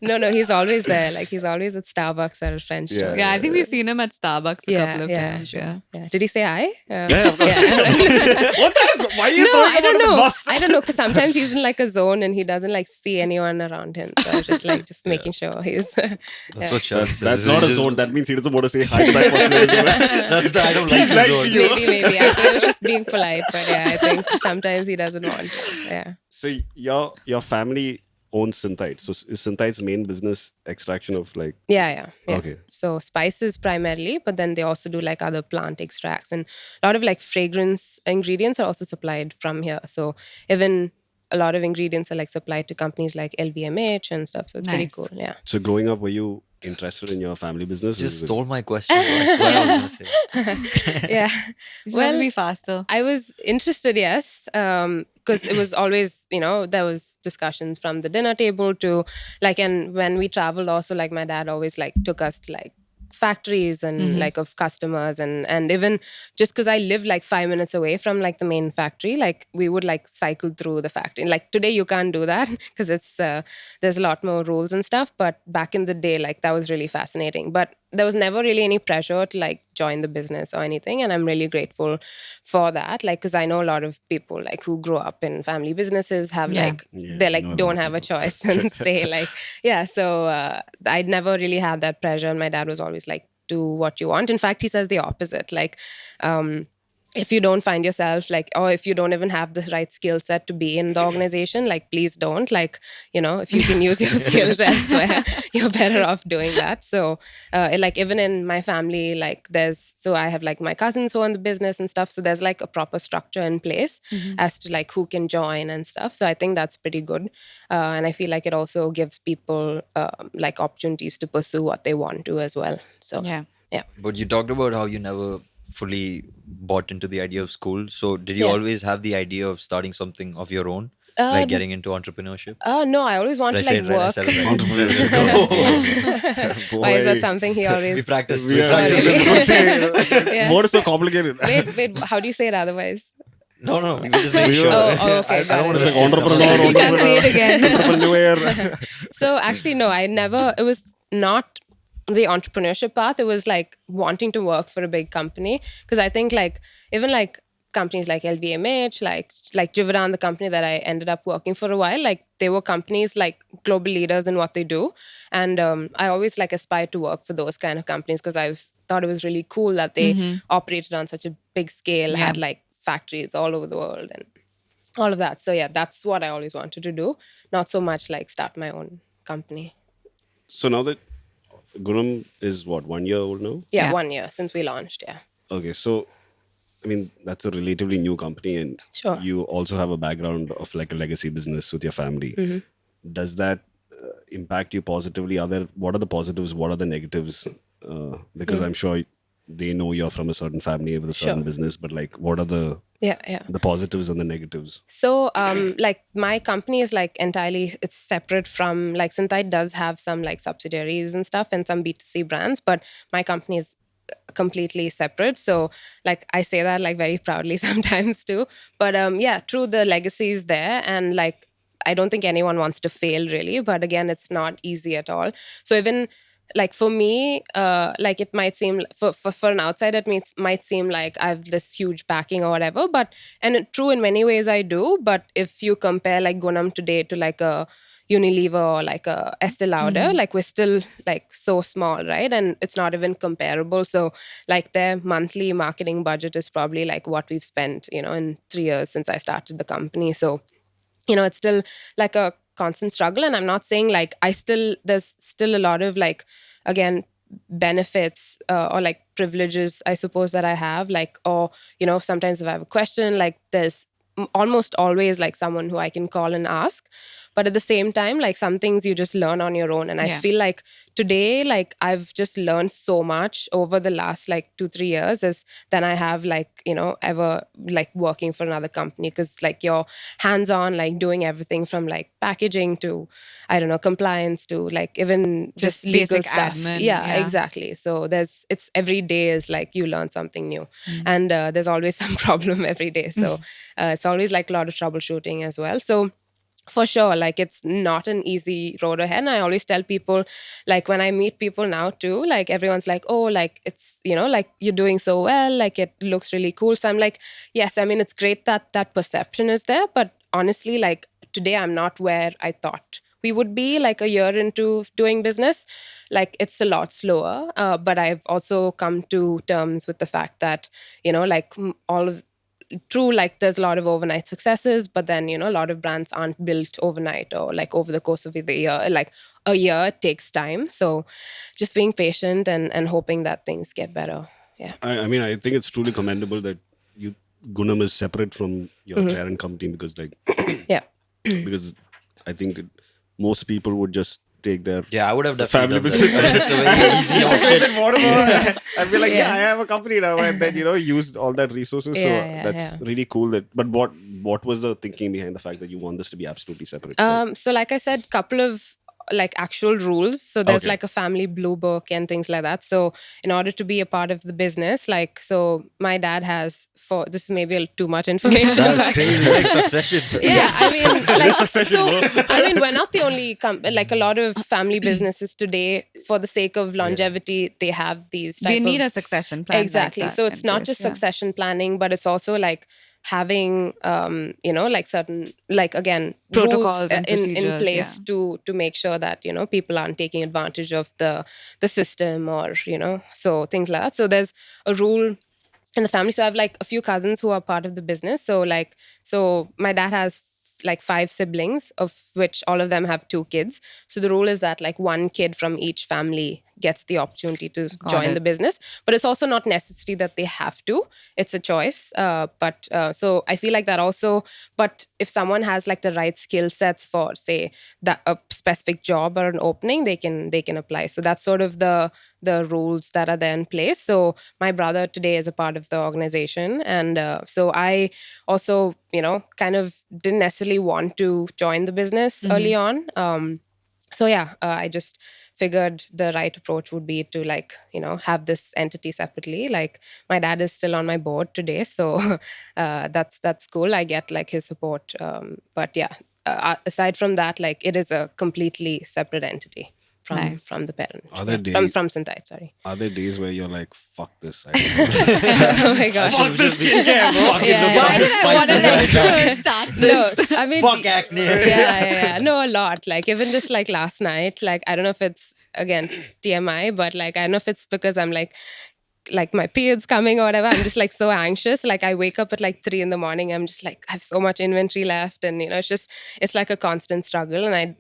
No, he's always there. Like he's always at Starbucks or French toast.
Yeah, I think we've seen him at Starbucks a couple of times.
Sure. Yeah. Did he say hi?
Yeah, of course. Why are you throwing him under the bus?
I don't know, because sometimes he's in like a zone and he doesn't like see anyone around him. So I was just like making sure he's.
That's what Sharan says.
That's not a zone. That means he doesn't want to say hi to that person.
That's the I don't like the zone.
Maybe. I think I was just being polite, but yeah, I think sometimes he doesn't want to. Yeah.
So your family owns Synthite. So is Synthite's main business extraction of like?
Yeah.
Okay.
So spices primarily, but then they also do like other plant extracts, and a lot of like fragrance ingredients are also supplied from here. So even a lot of ingredients are like supplied to companies like LVMH and stuff. So it's pretty cool. Yeah.
So growing up, were you interested in your family business?
Just stole my question. I swear I was gonna say.
Yeah.
You
Well,
have to be faster.
I was interested, yes, because it was always, there was discussions from the dinner table to like, and when we traveled, also like my dad always like took us to like factories and like of customers and even just because I lived like 5 minutes away from like the main factory, like we would like cycle through the factory. Like today you can't do that because it's there's a lot more rules and stuff, but back in the day, like that was really fascinating. But there was never really any pressure to like join the business or anything, and I'm really grateful for that, like because I know a lot of people like who grow up in family businesses have like they
I
like
know a lot
don't
of
have a
people.
choice and say like so I'd never really had that pressure, and my dad was always like, do what you want. In fact, he says the opposite, like if you don't find yourself like, or if you don't even have the right skill set to be in the organization, like please don't, like if you can use your skills elsewhere, you're better off doing that. So like even in my family, like so I have like my cousins who own the business and stuff, so there's like a proper structure in place as to like who can join and stuff. So I think that's pretty good, and I feel like it also gives people like opportunities to pursue what they want to as well. So
Yeah.
But you talked about how you never fully bought into the idea of school. So did you always have the idea of starting something of your own, like getting into entrepreneurship?
No, I always want
Did
to
I
like
say it right? I
work.
said it right.
Entrepreneurship.
Let's go.
Why is that
Boy.
something he always?
We practiced.
We
We
are-
practiced.
Yeah.
What is so complicated?
Wait, how do you say it otherwise?
No, we were just making
We
sure.
were-
Oh, okay,
I
got
don't want
it.
to say
Yeah.
entrepreneur.
You can't say it again.
Entrepreneur.
So actually, no, I never. It was not the entrepreneurship path. It was like wanting to work for a big company, because I think like even like companies like LVMH, like Jivaran, the company that I ended up working for a while, like they were companies like global leaders in what they do, and I always like aspired to work for those kind of companies because thought it was really cool that they operated on such a big scale, had like factories all over the world and all of that. So yeah, that's what I always wanted to do. Not so much like start my own company.
So now that Gunam is what, 1 year old now?
Yeah,
Yeah.
1 year since we launched. Yeah.
Okay, so I mean that's a relatively new company, and
Sure.
you also have a background of like a legacy business with your family. Does that impact you positively? What are the positives? What are the negatives? Because I'm sure they know you're from a certain family with a certain business, but like, what are the
Yeah.
positives and the negatives?
So like my company is like entirely, it's separate from like Synthite does have some like subsidiaries and stuff and some B2C brands, but my company is completely separate. So like I say that like very proudly sometimes too. But yeah, true, the legacy is there, and like I don't think anyone wants to fail really, but again, it's not easy at all. So even like for me, like it might seem for an outsider, might seem like I have this huge backing or whatever, but true in many ways I do. But if you compare like Gunam today to like a Unilever or like a Estee Lauder, like we're still like so small, right? And it's not even comparable. So like their monthly marketing budget is probably like what we've spent, in 3 years since I started the company. So it's still like a constant struggle, and I'm not saying like there's still a lot of like, again, benefits or like privileges I suppose that I have, like, or sometimes if I have a question, like there's almost always like someone who I can call and ask. But at the same time, like some things you just learn on your own, and I feel like today, like I've just learned so much over the last like 2-3 years than I have like ever like working for another company, because like you're hands-on, like doing everything from like packaging to, I don't know, compliance to like even just legal
basic
stuff.
admin,
Yeah, exactly. So it's every day is like you learn something new, and there's always some problem every day. So it's always like a lot of troubleshooting as well. So for sure, like it's not an easy road ahead. And I always tell people, like when I meet people now too, like everyone's like, oh, like it's, like you're doing so well, like it looks really cool. So I'm like, yes, I mean, it's great that that perception is there. But honestly, like today I'm not where I thought we would be like a year into doing business. Like it's a lot slower. But I've also come to terms with the fact that, like all of true, like there's a lot of overnight successes, but then a lot of brands aren't built overnight or like over the course of the year. Like a year takes time, so just being patient and hoping that things get better. Yeah.
I mean, I think it's truly commendable that Gunam is separate from your parent company, because like
Yeah.
because I think most people would just take their
Yeah, I would have
family
definitely done that.
business.
It's a very easy option.
I'd be like,
Yeah.
I have a company now, and then use all that resources. So that's really cool. But what was the thinking behind the fact that you want this to be absolutely separate?
So like I said, couple of like actual rules. So there's
Okay.
like a family blue book and things like that. So in order to be a part of the business, like, so my dad has, for this is maybe too much information.
That's
but-
crazy. Like succession.
Yeah, I mean, like, so I mean, we're not the only like a lot of family businesses today, for the sake of longevity, they have these. Type
They need
of,
a succession plan.
exactly.
Like that
So it's
in
not
place,
just
yeah.
succession planning, but it's also like having like certain, like, again,
Protocols
rules
and
in
procedures,
place
yeah.
to make sure that people aren't taking advantage of the system, or so things like that. So there's a rule in the family. So I have like a few cousins who are part of the business. So like, so my dad has like 5 siblings, of which all of them have 2 kids. So the rule is that like one kid from each family gets the opportunity to join
it.
the business, but it's also not necessary that they have to. It's a choice. But so I feel like that also. But if someone has like the right skill sets for, say, that a specific job or an opening, they can apply. So that's sort of the rules that are there in place. So my brother today is a part of the organization, and so I also kind of didn't necessarily want to join the business early on. So yeah, I just figured the right approach would be to like have this entity separately. Like my dad is still on my board today, so that's cool. I get like his support, but yeah, aside from that, like it is a completely separate entity from
Nice.
from the parent.
Are there
Yeah,
days-
from Synthite, sorry.
Are there days where you're like, fuck this? I don't know.
Oh my gosh.
Fuck this skincare, bro. Fucking
Yeah,
look
yeah.
at all the spices right now.
start
No, I mean,
Fuck acne.
yeah. No, a lot. Like even just like last night, like I don't know if it's again TMI, but like I don't know if it's because I'm like my period's coming or whatever. I'm just like so anxious. Like I wake up at like 3 in the morning. I'm just like, I have so much inventory left. And it's like a constant struggle. And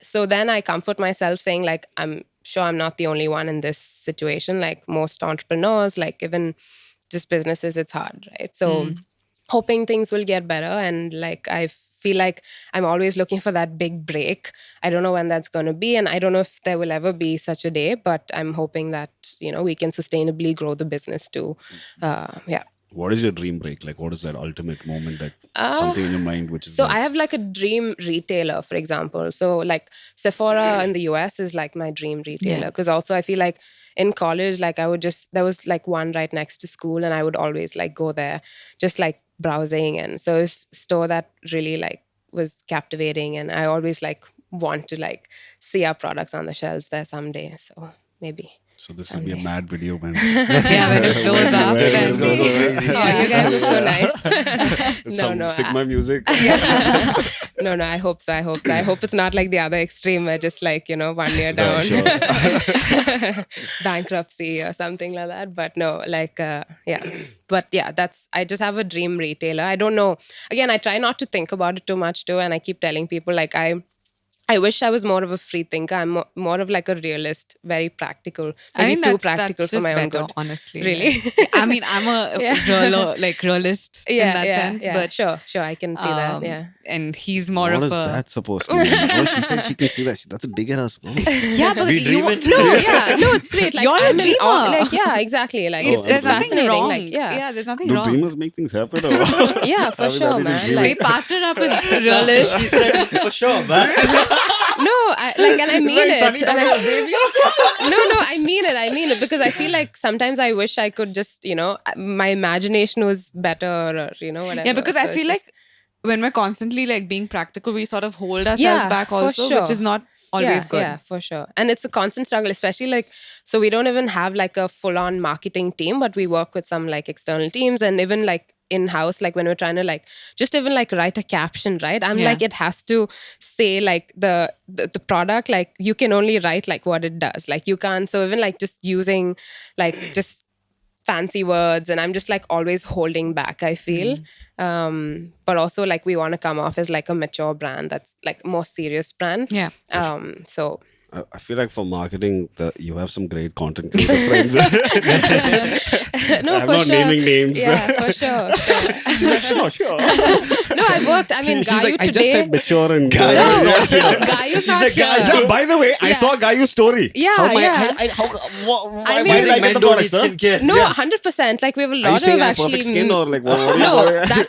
so then I comfort myself saying like, I'm sure I'm not the only one in this situation. Like most entrepreneurs, like even just businesses, it's hard, right? So hoping things will get better. And like, I feel like I'm always looking for that big break. I don't know when that's going to be. And I don't know if there will ever be such a day, but I'm hoping that, we can sustainably grow the business too. Yeah.
What is your dream break? Like, what is that ultimate moment that something in your mind which is
So
like,
I have like a dream retailer, for example. So like Sephora in the US is like my dream retailer. Because also I feel like in college, like there was like one right next to school, and I would always like go there just like browsing. And so it's a store that really like was captivating, and I always like want to like see our products on the shelves there someday. So maybe.
so this will be a mad video, man.
Yeah, when it blows up.
Where
then-
is it gonna go crazy?
Oh, you guys are so nice.
Some Sigma music.
No, I hope so. I hope it's not like the other extreme where just like, 1 year down. Bankruptcy or something like that. But no, like, yeah. But yeah, I just have a dream retailer. I don't know. Again, I try not to think about it too much too. And I keep telling people like, I wish I was more of a free thinker. I'm more of like a realist, very practical. Maybe too practical for my own good.
Honestly.
Really?
Like, I mean, I'm a realist in that sense.
Yeah.
But
Sure, I can see that. Yeah.
And he's more
What
of
is
a...
that supposed to mean? Oh, she said she can see that. That's a dig at us, bro.
Yeah, but
We
you
dream
want-
it.
No, it's great. Like,
You're a
I'm in awe.
dreamer.
Like, yeah, exactly. Like,
Oh,
There's
it's
nothing
fascinating.
wrong.
Like, yeah.
There's nothing
Do
wrong.
dreamers make things happen? Or what?
Yeah, for
I mean,
sure,
are they just
man.
dreaming?
They
Like,
partnered up with realists.
She said for sure, man.
no, and I mean it. And I mean it because I feel like sometimes I wish I could just, my imagination was better, or, whatever.
Yeah, because
So
I
it's
feel
just-
like when we're constantly like being practical, we sort of hold ourselves
Yeah,
back
for
also,
sure.
which is not always good.
Yeah, for sure. And it's a constant struggle, especially like, so we don't even have like a full-on marketing team, but we work with some like external teams, and even like in-house, like when we're trying to like just even like write a caption, right? I'm
Yeah.
like, it has to say like the product, like you can only write like what it does. Like you can't, so even like just using like just fancy words, and I'm just like always holding back, I feel. But also like we want to come off as like a mature brand that's like more serious brand.
Yeah.
So
I feel like for marketing, you have some great content creator friends.
No,
I'm
for
not
sure.
naming names.
Yeah, for sure.
She's like, sure.
No, I worked. I mean,
She's
Gayu
like, I
today.
just said mature and
Gayu
No,
is not here.
Gayu's
She's
not
a guy.
here.
Yeah, by the way, I
Yeah.
saw Gayu's story.
Yeah,
how
yeah.
Why
mean-
did I get the body skincare?
No,
Yeah.
100%. Like we have a
Are you
lot
saying
of
I'm
actually.
perfect skin or like what?
No, that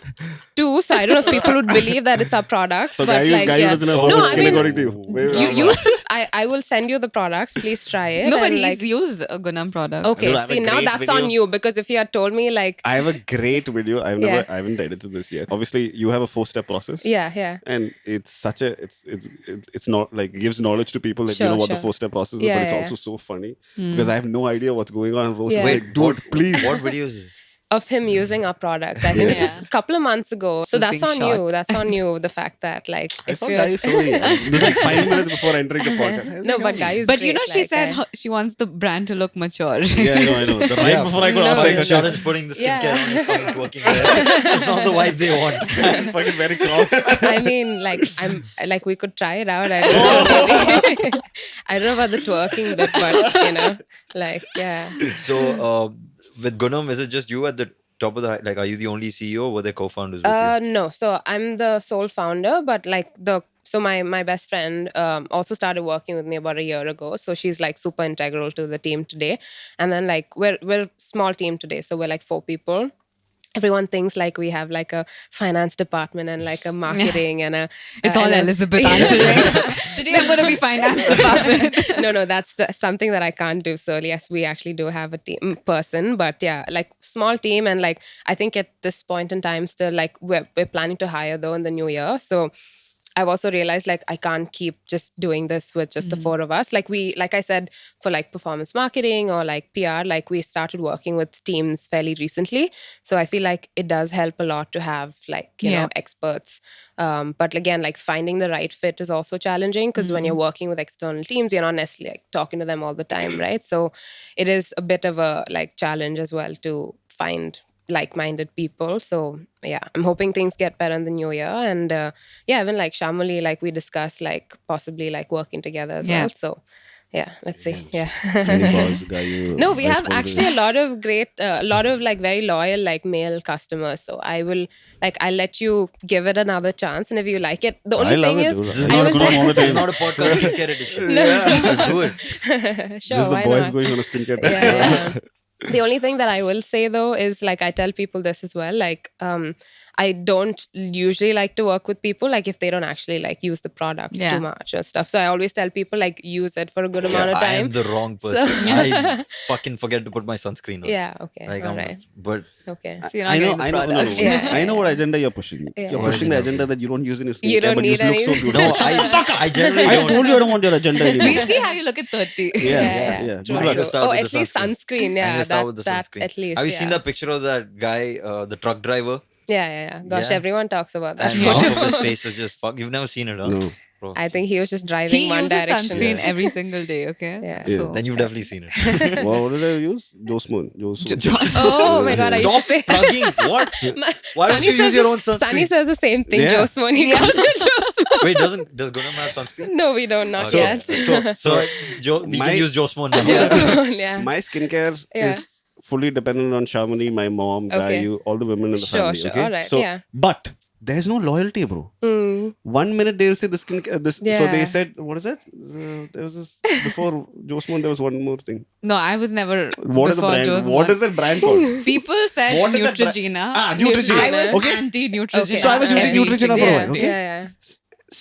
too. So I don't know if people would believe that it's our products,
So
but
Gayu
yeah.
doesn't have
No,
perfect
I
skin
mean,
according to you. Wait,
you use the. I will send you the products. Please try it.
No, but
and,
he's
like,
used a Gunam product.
okay.
Dude, I have a
See, now
great
that's on
video.
you because if you had told me like,
I have a great video. I haven't edited this yet. Obviously, you have a 4-step process.
yeah.
And it's such a it's not like it gives knowledge to people that you
Sure,
know what the
sure.
4-step process is,
Yeah,
but it's
yeah,
also so funny because I have no idea what's going on. Rose
Yeah.
is like, dude, please.
What video is it?
Of him using our products. I think this is
Yeah.
a couple of months ago. So
He's
that's
being
on
shot.
you. That's on you. The fact that like
I
if
saw
you're
Gayu's story. This is like 5 minutes before entering the podcast. I was
no,
like,
but
oh.
Gayu's
But you
great,
know, she
like,
said she wants the brand to look mature.
Yeah, I know. The right before I go
No.
ask
Fucking
like,
Sharan's putting the skincare
Yeah.
on his fucking working hair. That's not the vibe they want.
I'm fucking very cross.
I mean, like I'm like we could try it out. I don't know. Maybe. I don't know about the twerking bit, but you know, like yeah.
So with Gunam, is it just you at the top of the like? Are you the only CEO? Or were there co-founders with you?
No. So I'm the sole founder, but like my best friend also started working with me about a year ago. So she's like super integral to the team today. And then like we're a small team today. So we're like 4 people. Everyone thinks like we have like a finance department and like a marketing and a
It's all
and a-
Elizabeth answering. Today I'm going to be finance department.
no, that's something that I can't do. So yes, we actually do have a team person, but yeah, like small team, and like I think at this point in time, still like we're planning to hire though in the new year. So I've also realized like I can't keep just doing this with just the 4 of us. Like I said, for like performance marketing or like PR, like we started working with teams fairly recently. So I feel like it does help a lot to have like, you know, experts. But again, like finding the right fit is also challenging because when you're working with external teams, you're not necessarily like talking to them all the time, right? So it is a bit of a like challenge as well to find like-minded people. So yeah, I'm hoping things get better in the new year. And yeah, even like Shyamolie, like we discussed like possibly like working together as well. So yeah, let's see. Yeah. No, we have actually a lot of great, a lot of like very loyal like male customers. So I'll let you give it another chance. And if you like it, the only thing is,
This is
I
not,
will
good,
tell-
this is not a podcast skincare edition. Let's do it.
sure,
Just the
why
boys
not?
going on a skincare test.
Yeah. The only thing that I will say though is like I tell people this as well. Like I don't usually like to work with people like if they don't actually like use the products too much or stuff. So I always tell people like use it for a good amount of
I
time.
am the wrong person. I fucking forget to put my sunscreen on.
Yeah. Okay.
Like,
all
I'm-
right.
But
Okay.
So you're not
I know,
getting the
I know, no,
product.
no.
Yeah.
I know what agenda you're pushing.
Yeah.
You're pushing the agenda that you don't use in a skincare,
You don't
but you
need
look so
any-
beautiful.
no, I generally
I
don't.
told you I don't want your agenda anymore.
We'll see how you look at 30.
Yeah.
True,
Good
I'm
luck.
true.
gonna start
Oh,
with
at
the
least sunscreen.
I'm
Yeah,
gonna start with the
that
sunscreen.
at least.
Have you seen that picture of that guy, the truck driver?
Yeah. Gosh,
Yeah.
everyone talks about that.
And half of his face is just fuck. You've never seen it, huh?
No.
Bro.
I think he was just driving
He
one
uses
direction.
sunscreen
Yeah.
every single day, okay?
Yeah.
Yeah.
So,
Then you've definitely seen it.
What did I use? Josmon.
Oh my god, I used
Stop
to say
plugging. What? Why don't
Sunny
you use
says
your
the-
own sunscreen?
Sunny says the same thing.
Yeah.
Josmon, he calls it Josmon.
Wait, does Gunam have sunscreen?
No, we don't, not
So-
yet.
So we
My-
can use Josmon now.
Josmon, yeah.
My skincare
Yeah.
is fully dependent on Shyamolie, my mom,
Okay.
Gayu, all the women in the
Sure,
family.
sure.
Okay?
All right,
So,
yeah.
but there's no loyalty, bro.
Mm.
1 minute they'll say the skin. So
Yeah.
they said, what is that? There was this before Josmon. There was one more thing.
no, I was never
What is the
before
brand?
Joseph
What
Moore.
is that brand called?
People said
What is that brand?
Neutrogena.
Neutrogena.
I was
Okay.
anti-Neutrogena.
Okay.
So I was using
Everything.
Neutrogena for a while.
Yeah.
Okay.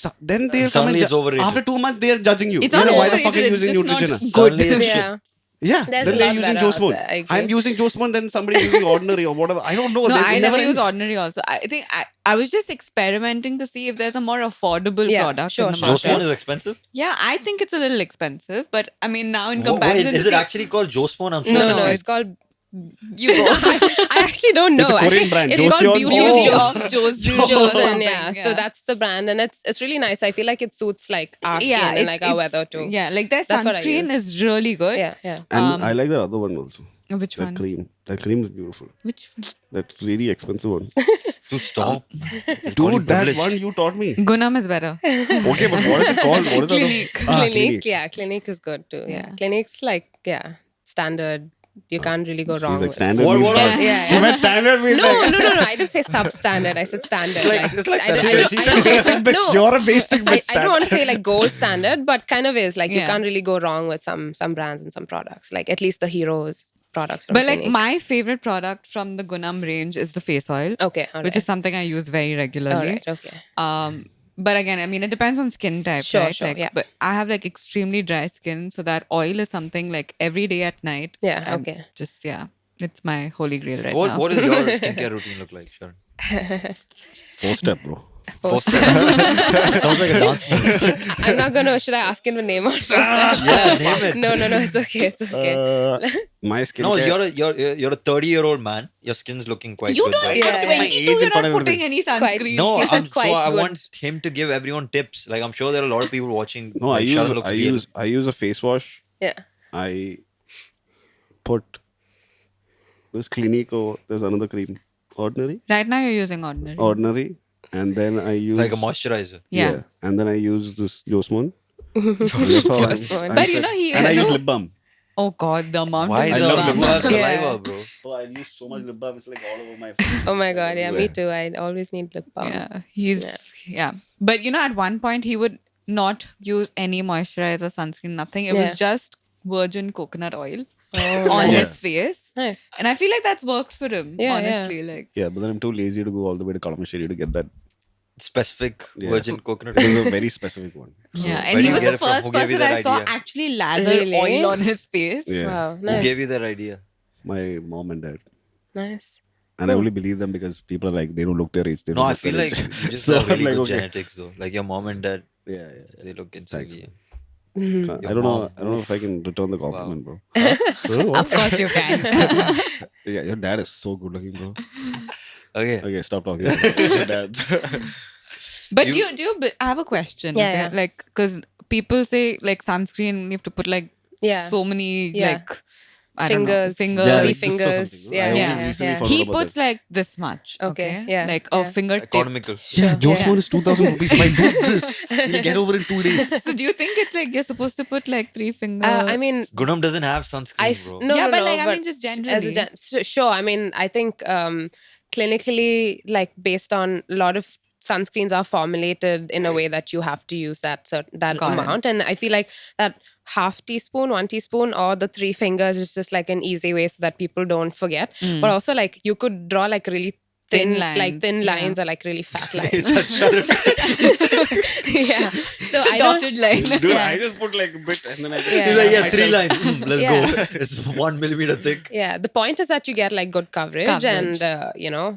Yeah.
Then they'll come
Suddenly
and
it's overrated.
after 2 months they are judging you.
It's
You
not
know why the fuck are you
overrated,
using
it's just not
Neutrogena?
good.
Suddenly it's shit.
Yeah.
Yeah.
There's
then
a
they're
lot
using
better out
Josmon.
there, I agree.
I'm using Josmon. Then somebody using Ordinary or whatever. I don't know.
No,
There's-
I
it
never
ends.
use ordinary also. I think I was just experimenting to see if there's a more affordable
Yeah,
product
sure,
in the
sure.
market.
Josmon is expensive?
Yeah, I think it's a little expensive, but I mean now in
Wait,
comparison
is
to
it actually called Josmon? I'm
No,
sorry.
it's called.
you go.
I actually don't know.
It's a
I
Korean
think
brand.
It's
Joseon.
called Beauty
Oh.
of
Joseon.
Joseon, yeah. So that's the brand, and it's really nice. I feel like it suits like our skin and like our weather too.
Yeah, like their
That's what I
sunscreen
use.
is really good.
Yeah.
And I like the other one also.
Which
That
one?
cream. That cream is beautiful.
Which one?
That really expensive one.
Dude, stop.
Dude, that one you taught me.
Gunam is better.
Okay, but what is it called? What is
Clinique.
that?
Clinique, yeah, Clinique is good too. Yeah,
Yeah.
Clinique's like, yeah, standard. You can't really go
She's
wrong
like
with.
standard.
What-
means
what
bad.
are-
Yeah,
She
yeah.
meant standard means
No,
like.
no. I didn't say substandard. I said standard.
It's like
I
sachet.
don't-
She
I
said
don't-
basic bitch.
no,
You're a basic bitch.
I don't want to say like gold standard, but kind of is like you
Yeah.
can't really go wrong with some brands and some products. Like at least the heroes products. From
But like
Clinique.
my favorite product from the Gunam range is the face oil,
okay, all
which
right.
is something I use very
all
regularly.
right. Okay.
But again, I mean, it depends on skin type,
Sure,
right?
sure,
Like,
yeah.
But I have like extremely dry skin, so that oil is something like every day at night.
Yeah,
I'm
okay.
Just it's my holy grail right
What
now.
What does your skincare routine look like, Sharan?
4-step, bro.
Post-
Sounds like a dance move.
I'm not gonna. Should I ask him to name out first?
Yeah, name it.
No. It's okay. It's okay.
My skin.
No, you're a 30-year-old man. Your skin's looking quite
You
good.
don't
though.
look
Yeah,
at
yeah.
22,
age
you're
in front
not
of
putting
everything.
any
Quite-
sunscreen.
No,
He said
so
quite
I
good.
want him to give everyone tips. Like I'm sure there are a lot of people watching.
No, I
like, Sharan
use
looks
I
real.
use a face wash.
Yeah.
I put this Clinique or there's another cream. Ordinary.
Right now you're using ordinary.
Ordinary. And then I use
like a moisturizer.
Yeah.
And then I use this Josmon. That's all I use.
Josmon.
And
But
it's
you
like-
know, he
and I
used
use
to-
lip balm.
Oh God, the amount
Why
of
I
the
love lip balm.
saliva,
Yeah.
bro?
Oh, I use so much lip balm. It's like all over my.
Oh my god. Yeah, me
everywhere.
too. I always need lip balm.
Yeah, yeah. But you know, at one point he would not use any moisturizer, sunscreen, nothing. It
Yeah.
was just virgin coconut oil
Oh,
on
nice.
his face.
Nice.
And I feel like that's worked for him,
Yeah,
honestly. Like
Yeah, but then I'm too lazy to go all the way to Kalamashiri to get that.
Specific
Yeah.
virgin coconut.
It was a very specific one. So,
yeah,
where
and
do
he
you
was
get
the
it from?
first
Who gave you
person I
that
saw
idea?
actually lather
Really?
oil on his face.
Yeah.
Wow.
Who
Nice.
gave you that idea?
My mom and dad.
Nice.
And I only believe them because people are like, they don't look their age. They
No,
don't
I
look
feel
their
like
age.
you just
So
have really
I'm like,
good
okay.
genetics though. Like your mom and dad,
Yeah.
they look
Thanks.
instantly.
I
Your
don't know.
mom,
I don't know if I can return the compliment, bro.
Of course you can.
Yeah, your dad is so good looking, bro.
Okay.
Okay, stop talking. Your dad.
But
You-
do you? I have a question.
Yeah,
okay?
yeah.
Like, because people say like sunscreen, you have to put like
Yeah.
so many
Yeah.
like I don't know,
Fingers.
fingers.
Yeah,
Three
like this or
fingers.
something.
Yeah,
I only
yeah,
recently
yeah.
found
He
out about
puts
that.
like this much.
Okay,
Okay.
yeah,
Like a
yeah.
fingertip.
Economical.
Yeah, Josmon
Yeah.
is 2,000 rupees. If I do this, he'll get over in 2 days.
So do you think it's like you're supposed to put like 3 fingers?
I mean,
Gunam doesn't have sunscreen, bro.
no,
Yeah,
no,
but
no,
like, I mean, just
as a
generally.
sure. I mean, I think clinically, like based on a lot of sunscreens are formulated in a way that you have to use that
Got it.
amount, and I feel like that half teaspoon, 1 teaspoon, or the 3 fingers is just like an easy way so that people don't forget.
Mm.
But also, like you could draw like really thin,
Thin
like
lines,
thin
yeah.
lines or like really fat lines.
It's a Sharan.
Yeah. So
It's a
I don't.
dotted line.
Dude,
Yeah.
I just put like a bit and then I just.
Yeah.
He's like, yeah, 3
myself.
lines. Let's
Yeah.
go. It's 1 millimeter thick.
Yeah, the point is that you get like good coverage. And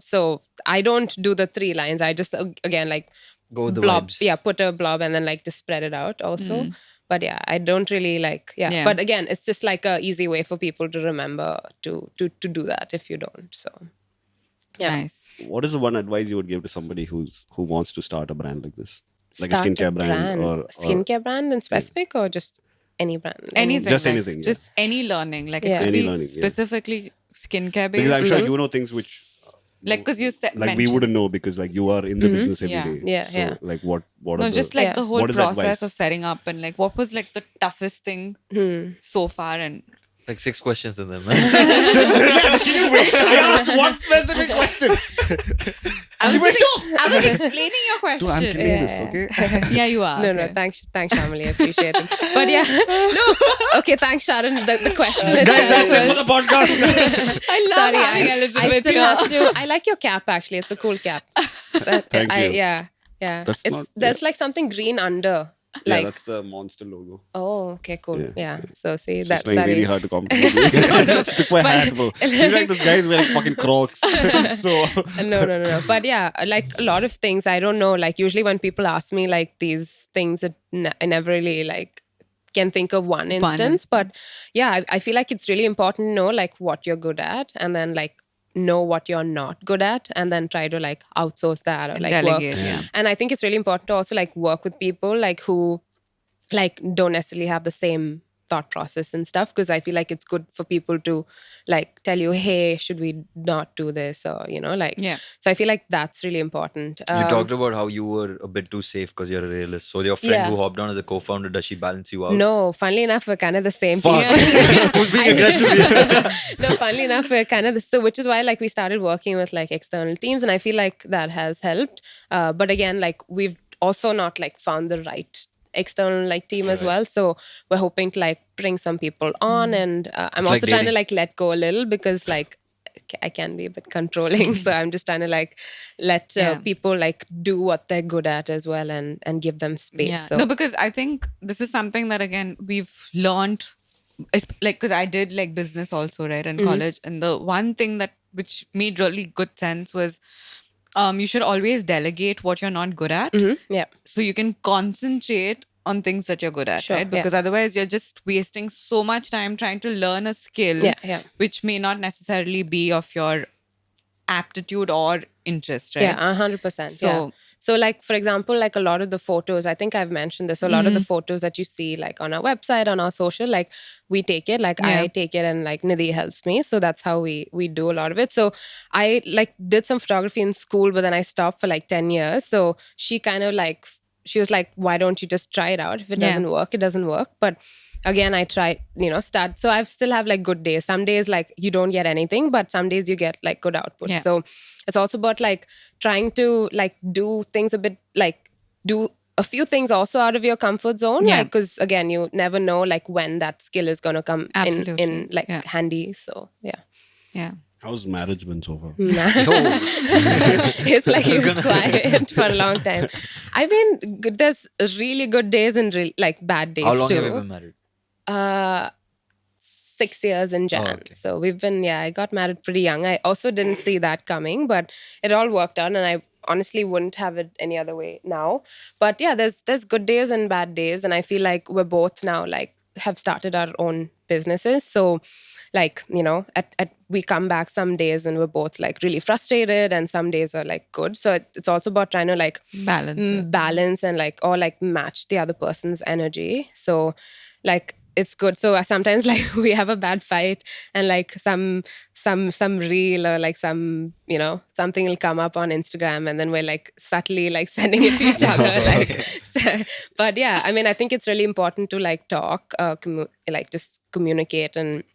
so I don't do the 3 lines. I just again like
Go with the
blob.
vibes.
Yeah, put a blob and then like just spread it out also. But yeah, I don't really like
Yeah.
But again, it's just like a easy way for people to remember to do that if you don't. So yeah.
Nice.
What is the one advice you would give to somebody who wants to start a brand like this? Like
Start
a skincare brand or
skincare brand in specific or just any brand?
Anything.
Just
like,
anything, yeah.
Just any learning. Like
Yeah.
it could
Any
be
learning, yeah.
specifically skincare
because I'm
based.
sure
Mhm.
you know things which
Like because you said
like we wouldn't know because like you are in the business every
Yeah.
day.
Yeah,
So
yeah.
like what
No,
are
just
the,
like
Yeah.
the whole
What is the
process
advice?
of setting up and like what was like the toughest thing so far and
Like 6 questions in them.
I asked one specific question.
I was explaining your question.
Dude, I'm killing
Yeah,
this,
yeah.
okay?
Yeah, you are.
No,
okay.
no, thanks, Shyamolie, I appreciate it. But yeah, no, okay, thanks, Sharan. The question
Guys,
itself
that's it
was.
for the podcast.
I love
Sorry,
having
I
Elizabeth
still
here.
have to. I like your cap actually. It's a cool cap.
Thank you.
Yeah, yeah.
That's
It's
not-
there's like something green under.
Yeah,
Like
that's the monster logo.
oh, okay, cool.
Yeah,
Yeah. So see
She's
that's
trying
sorry.
really hard to complement me. Took my hat, bro. She's like, this guy's wearing fucking Crocs. So
No. But yeah, like a lot of things. I don't know. Like usually when people ask me like these things, I never really like can think of one instance. But yeah, I feel like it's really important to know like what you're good at, and then like know what you're not good at, and then try to like outsource that or like
Delegate,
work.
yeah.
And I think it's really important to also like work with people like who like don't necessarily have the same thought process and stuff, because I feel like it's good for people to like tell you, hey, should we not do this, or like. So I feel like that's really important.
You talked about how you were a bit too safe because you're a realist. So your friend who hopped on as a co-founder, does she balance you out?
No, funnily enough, we're kind of the same
Fuck.
people.
Who's being aggressive?
No, funnily enough, we're kind of so, which is why like we started working with like external teams, and I feel like that has helped. But again, like we've also not like found the right external like team as well, so we're hoping to like bring some people on, and I'm also trying to like let go a little, because like I can be a bit controlling, so I'm just trying to like let people like do what they're good at as well, and give them space. So.
No, because I think this is something that again we've learned. It's like, because I did like business also, right, in college, and the one thing that which made really good sense was you should always delegate what you're not good at.
Yeah.
So you can concentrate on things that you're good at, right? Because otherwise you're just wasting so much time trying to learn a skill which may not necessarily be of your aptitude or interest, right?
Yeah, 100%. So like, for example, like a lot of the photos, I think I've mentioned this, a lot of the photos that you see like on our website, on our social, like we take it, like I take it, and like Nidhi helps me. So that's how we do a lot of it. So I like did some photography in school, but then I stopped for like 10 years. So she kind of like, she was like, why don't you just try it out? If it doesn't work, it doesn't work. But again, I try, start. So I still have like good days. Some days like you don't get anything, but some days you get like good output. So it's also about like trying to like do things a bit, like do a few things also out of your comfort zone. Like, because again, you never know like when that skill is going to come in like handy. So
Yeah.
How's marriage been so far?
It's like he was quiet for a long time. I mean, there's really good days and like bad days too.
How long have you been married?
6 years in Jan.
Okay.
So we've been, I got married pretty young. I also didn't see that coming, but it all worked out, and I honestly wouldn't have it any other way now. But yeah, there's good days and bad days, and I feel like we're both now like have started our own businesses. So like, we come back some days and we're both like really frustrated, and some days are like good. So it's also about trying to like balance and like, or like match the other person's energy. So like it's good. So sometimes like we have a bad fight, and like some reel or like some something will come up on Instagram, and then we're like subtly like sending it to each other like but yeah, I mean, I think it's really important to like talk, like just communicate. And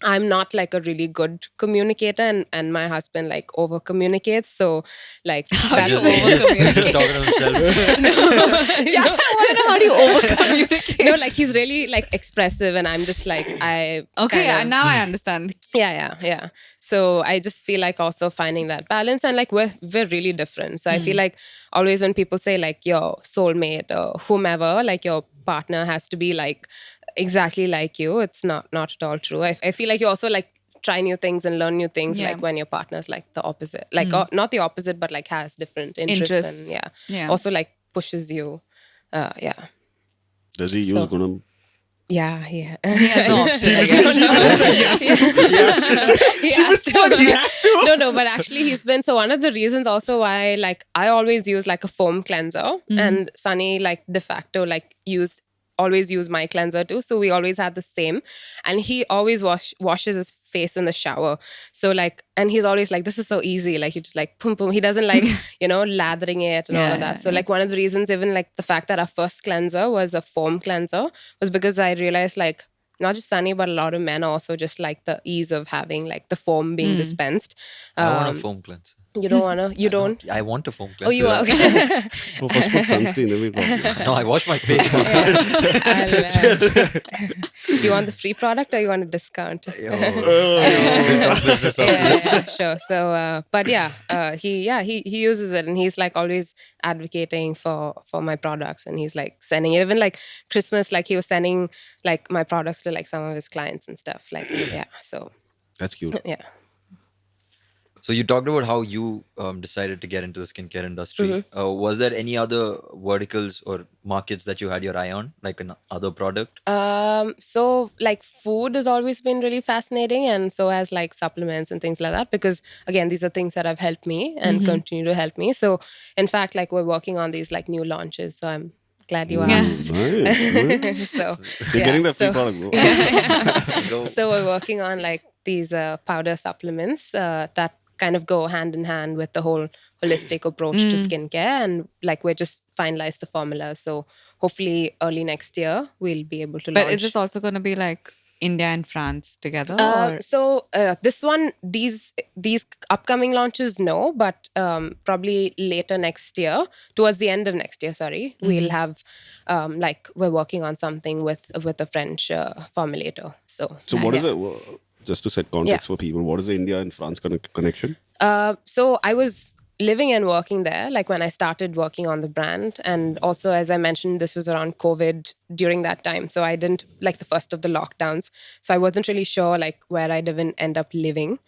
I'm not like a really good communicator, and my husband like over communicates. So like that's
just talking to himself.
I want to know, how do you over communicate? No, like he's really like expressive, and I'm just like
now I understand.
Yeah. So I just feel like also finding that balance, and like we're really different. So I feel like always when people say like your soulmate or whomever, like your partner has to be like exactly like you, it's not at all true. I feel like you also like try new things and learn new things like when your partner's like the opposite, like not the opposite, but like has different interests. And also like pushes you.
Does he use Gunam?
Yeah.
He has no option, I guess.
He has to. No, but actually he's been, so one of the reasons also why like I always use like a foam cleanser, and Sunny like de facto like always use my cleanser too. So we always had the same, and he always washes his face in the shower. So like, and he's always like, this is so easy, like he just like pum pum. He doesn't like lathering it and all of that. So like one of the reasons, even like the fact that our first cleanser was a foam cleanser, was because I realized like not just Sunny, but a lot of men also just like the ease of having like the foam being dispensed.
I want a foam cleanser.
You don't want to? You don't?
I want a foam cleanser.
Oh, you are? Okay.
Well, first put sunscreen, then we probably.
No, I wash my face.
Do you want the free product or you want a discount? Sure. So, but he uses it, and he's like always advocating for my products, and he's like sending it. Even like Christmas, like he was sending like my products to like some of his clients and stuff. Like so
that's cute.
Yeah.
So you talked about how you decided to get into the skincare industry. Was there any other verticals or markets that you had your eye on, like another product?
So like food has always been really fascinating, and so has like supplements and things like that, because again, these are things that have helped me and continue to help me. So in fact, like we're working on these like new launches. So I'm Glad you
Yeah.
asked.
Nice.
So
You're getting that free
so,
product, bro.
Go.
so we're working on like these powder supplements that kind of go hand in hand with the whole holistic approach to skincare, and like we're just finalized the formula. So hopefully early next year we'll be able to
But
launch.
is this also going to be like India and France together? Or
So this one, these upcoming launches, no, but probably later next year, towards the end of next year, sorry, we'll have like we're working on something with a French formulator. So
What is
yes.
it? Just to set context for people, what is the India and France connection?
So I was living and working there, like when I started working on the brand. And also, as I mentioned, this was around COVID during that time. So I didn't like the first of the lockdowns. So I wasn't really sure like where I'd even end up living.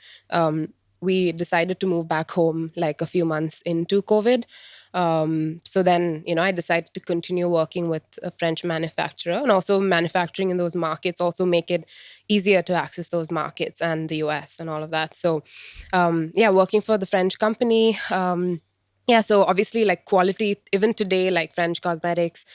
We decided to move back home like a few months into COVID. So then, I decided to continue working with a French manufacturer, and also manufacturing in those markets also make it easier to access those markets and the US and all of that. So, working for the French company. So obviously like quality, even today, like French cosmetics,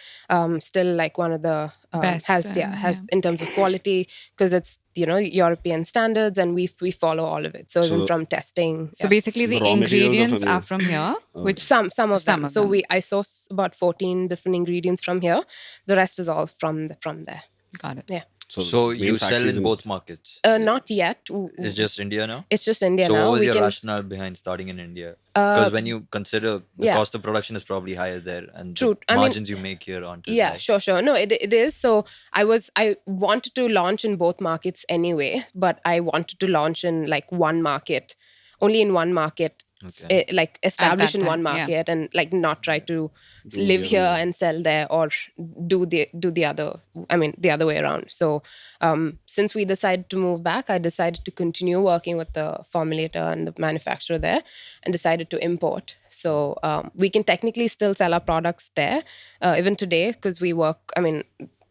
still like one of the
Best,
has in terms of quality, because it's European standards, and we follow all of it. So even from testing.
So basically, the
raw materials
ingredients
are
are from here, which
some of them.
Some of
So
them.
I source about 14 different ingredients from here. The rest is all from there.
got it.
Yeah.
So
main
you sell
factories
in both markets?
Not yet.
It's just India now?
It's just India
So
now.
what was
We
your
can
rationale behind starting in India? Because when you consider the
yeah.
cost of production is probably higher there, and
True.
the
I mean,
margins you make here aren't as
yeah,
high.
sure. No, it is. So I wanted to launch in both markets anyway, but I wanted to launch in like one market, only in one market,
Okay.
like establish in one
time, yeah.
market, and like not try to live here and sell there, or do the other. I mean, the other way around. So since we decided to move back, I decided to continue working with the formulator and the manufacturer there, and decided to import. So we can technically still sell our products there, even today, because we work. I mean,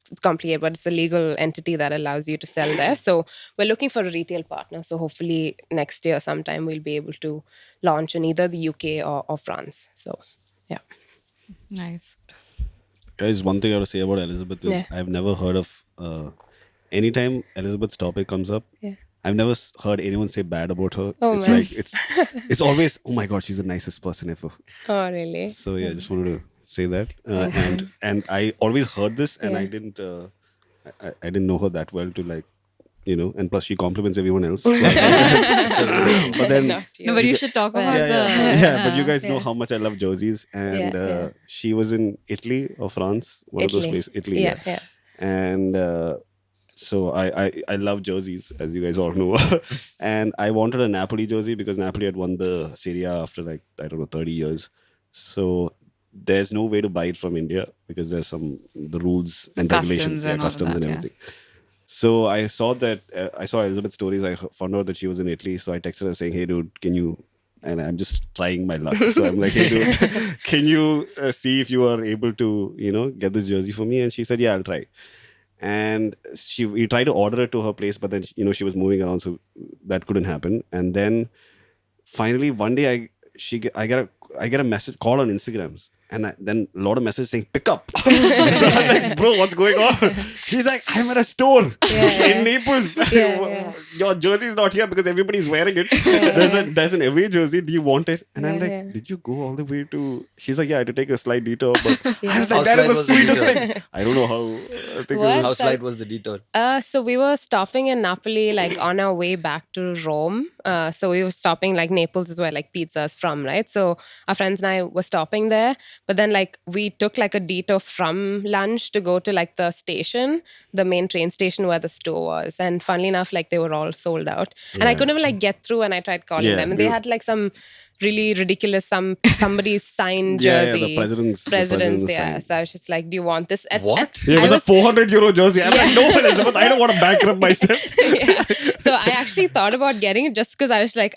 it's complicated, but it's a legal entity that allows you to sell there. So we're looking for a retail partner. So hopefully next year sometime we'll be able to launch in either the UK or France. So yeah.
Nice.
Guys, one thing I want to say about Elizabeth is I've never heard of anytime Elizabeth's topic comes up.
Yeah.
I've never heard anyone say bad about her.
Oh,
It's
man.
like it's always, oh my god, she's the nicest person ever.
Oh, really?
So yeah, I just wanted to say that. And I always heard this, and
Yeah.
I didn't I didn't know her that well to like, and plus she compliments everyone else. So but then
Not you.
No, but you should talk about
but you guys know how much I love jerseys, and
Yeah.
she was in Italy or France, one of those
Italy.
places. Italy,
Yeah.
and so I love jerseys, as you guys all know. And I wanted a Napoli jersey because Napoli had won the Serie A after like, I don't know, 30 years. So there's no way to buy it from India because there's the rules and regulations,
customs and all of
customs
that,
and
yeah.
everything. So I saw that, I saw Elizabeth's stories. I found out that she was in Italy. So I texted her saying, hey dude, can you, and I'm just trying my luck. So I'm like, hey dude, can you see if you are able to, get this jersey for me? And she said, yeah, I'll try. And we tried to order it to her place, but then, she was moving around. So that couldn't happen. And then finally one day I get a message, call on Instagrams. And then a lot of messages saying, pick up. So I'm like, bro, what's going on? She's like, I'm at a store in Naples.
Yeah.
Your jersey is not here because everybody's wearing it. There's an away jersey. Do you want it? And I'm like, did you go all the way to... She's like, yeah, I had to take a slight detour. But I was like, that is the sweetest thing. I don't know how... I think
What?
How slight was the detour?
So we were stopping in Napoli, like on our way back to Rome. So we were stopping, like Naples is where like pizza's from, right? So our friends and I were stopping there. But then like we took like a detour from lunch to go to like the station, the main train station where the store was. And funnily enough, like they were all sold out. And I couldn't even like get through, and I tried calling them. And they had like some really ridiculous, somebody's signed jersey.
the president's
yeah.
sign.
So I was just like, do you want this?
What?
Yeah, it was a 400 euro jersey. I'm like, no, Elizabeth, I don't want to bankrupt myself.
Yeah. So I actually thought about getting it just because I was like,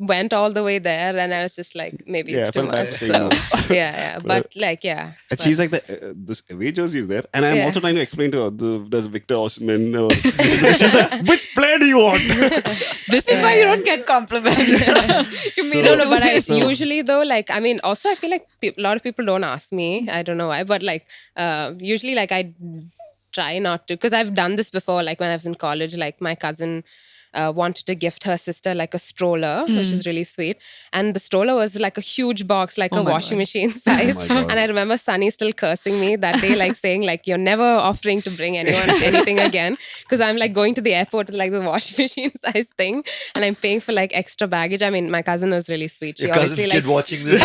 went all the way there, and I was just like, maybe
Yeah,
it's
I
too
felt bad
much.
saying
So
no.
yeah. But like, yeah.
And she's like, this away jersey is there. And I'm also trying to explain to her, there's Victor Osimhen. She's like, which player do you want?
This is why you don't get compliments. You mean
No, But I usually though, like, I mean, also I feel like a lot of people don't ask me. I don't know why, but like, usually like I try not to, because I've done this before. Like when I was in college, like my cousin wanted to gift her sister like a stroller, which is really sweet. And the stroller was like a huge box, like a
my
washing
God.
machine size.
God.
And I remember Sunny still cursing me that day, like saying like, you're never offering to bring anyone anything again. Because I'm like going to the airport with like the washing machine size thing, and I'm paying for like extra baggage. I mean, my cousin was really sweet. She
Your cousin's
obviously
kid
like
watching this.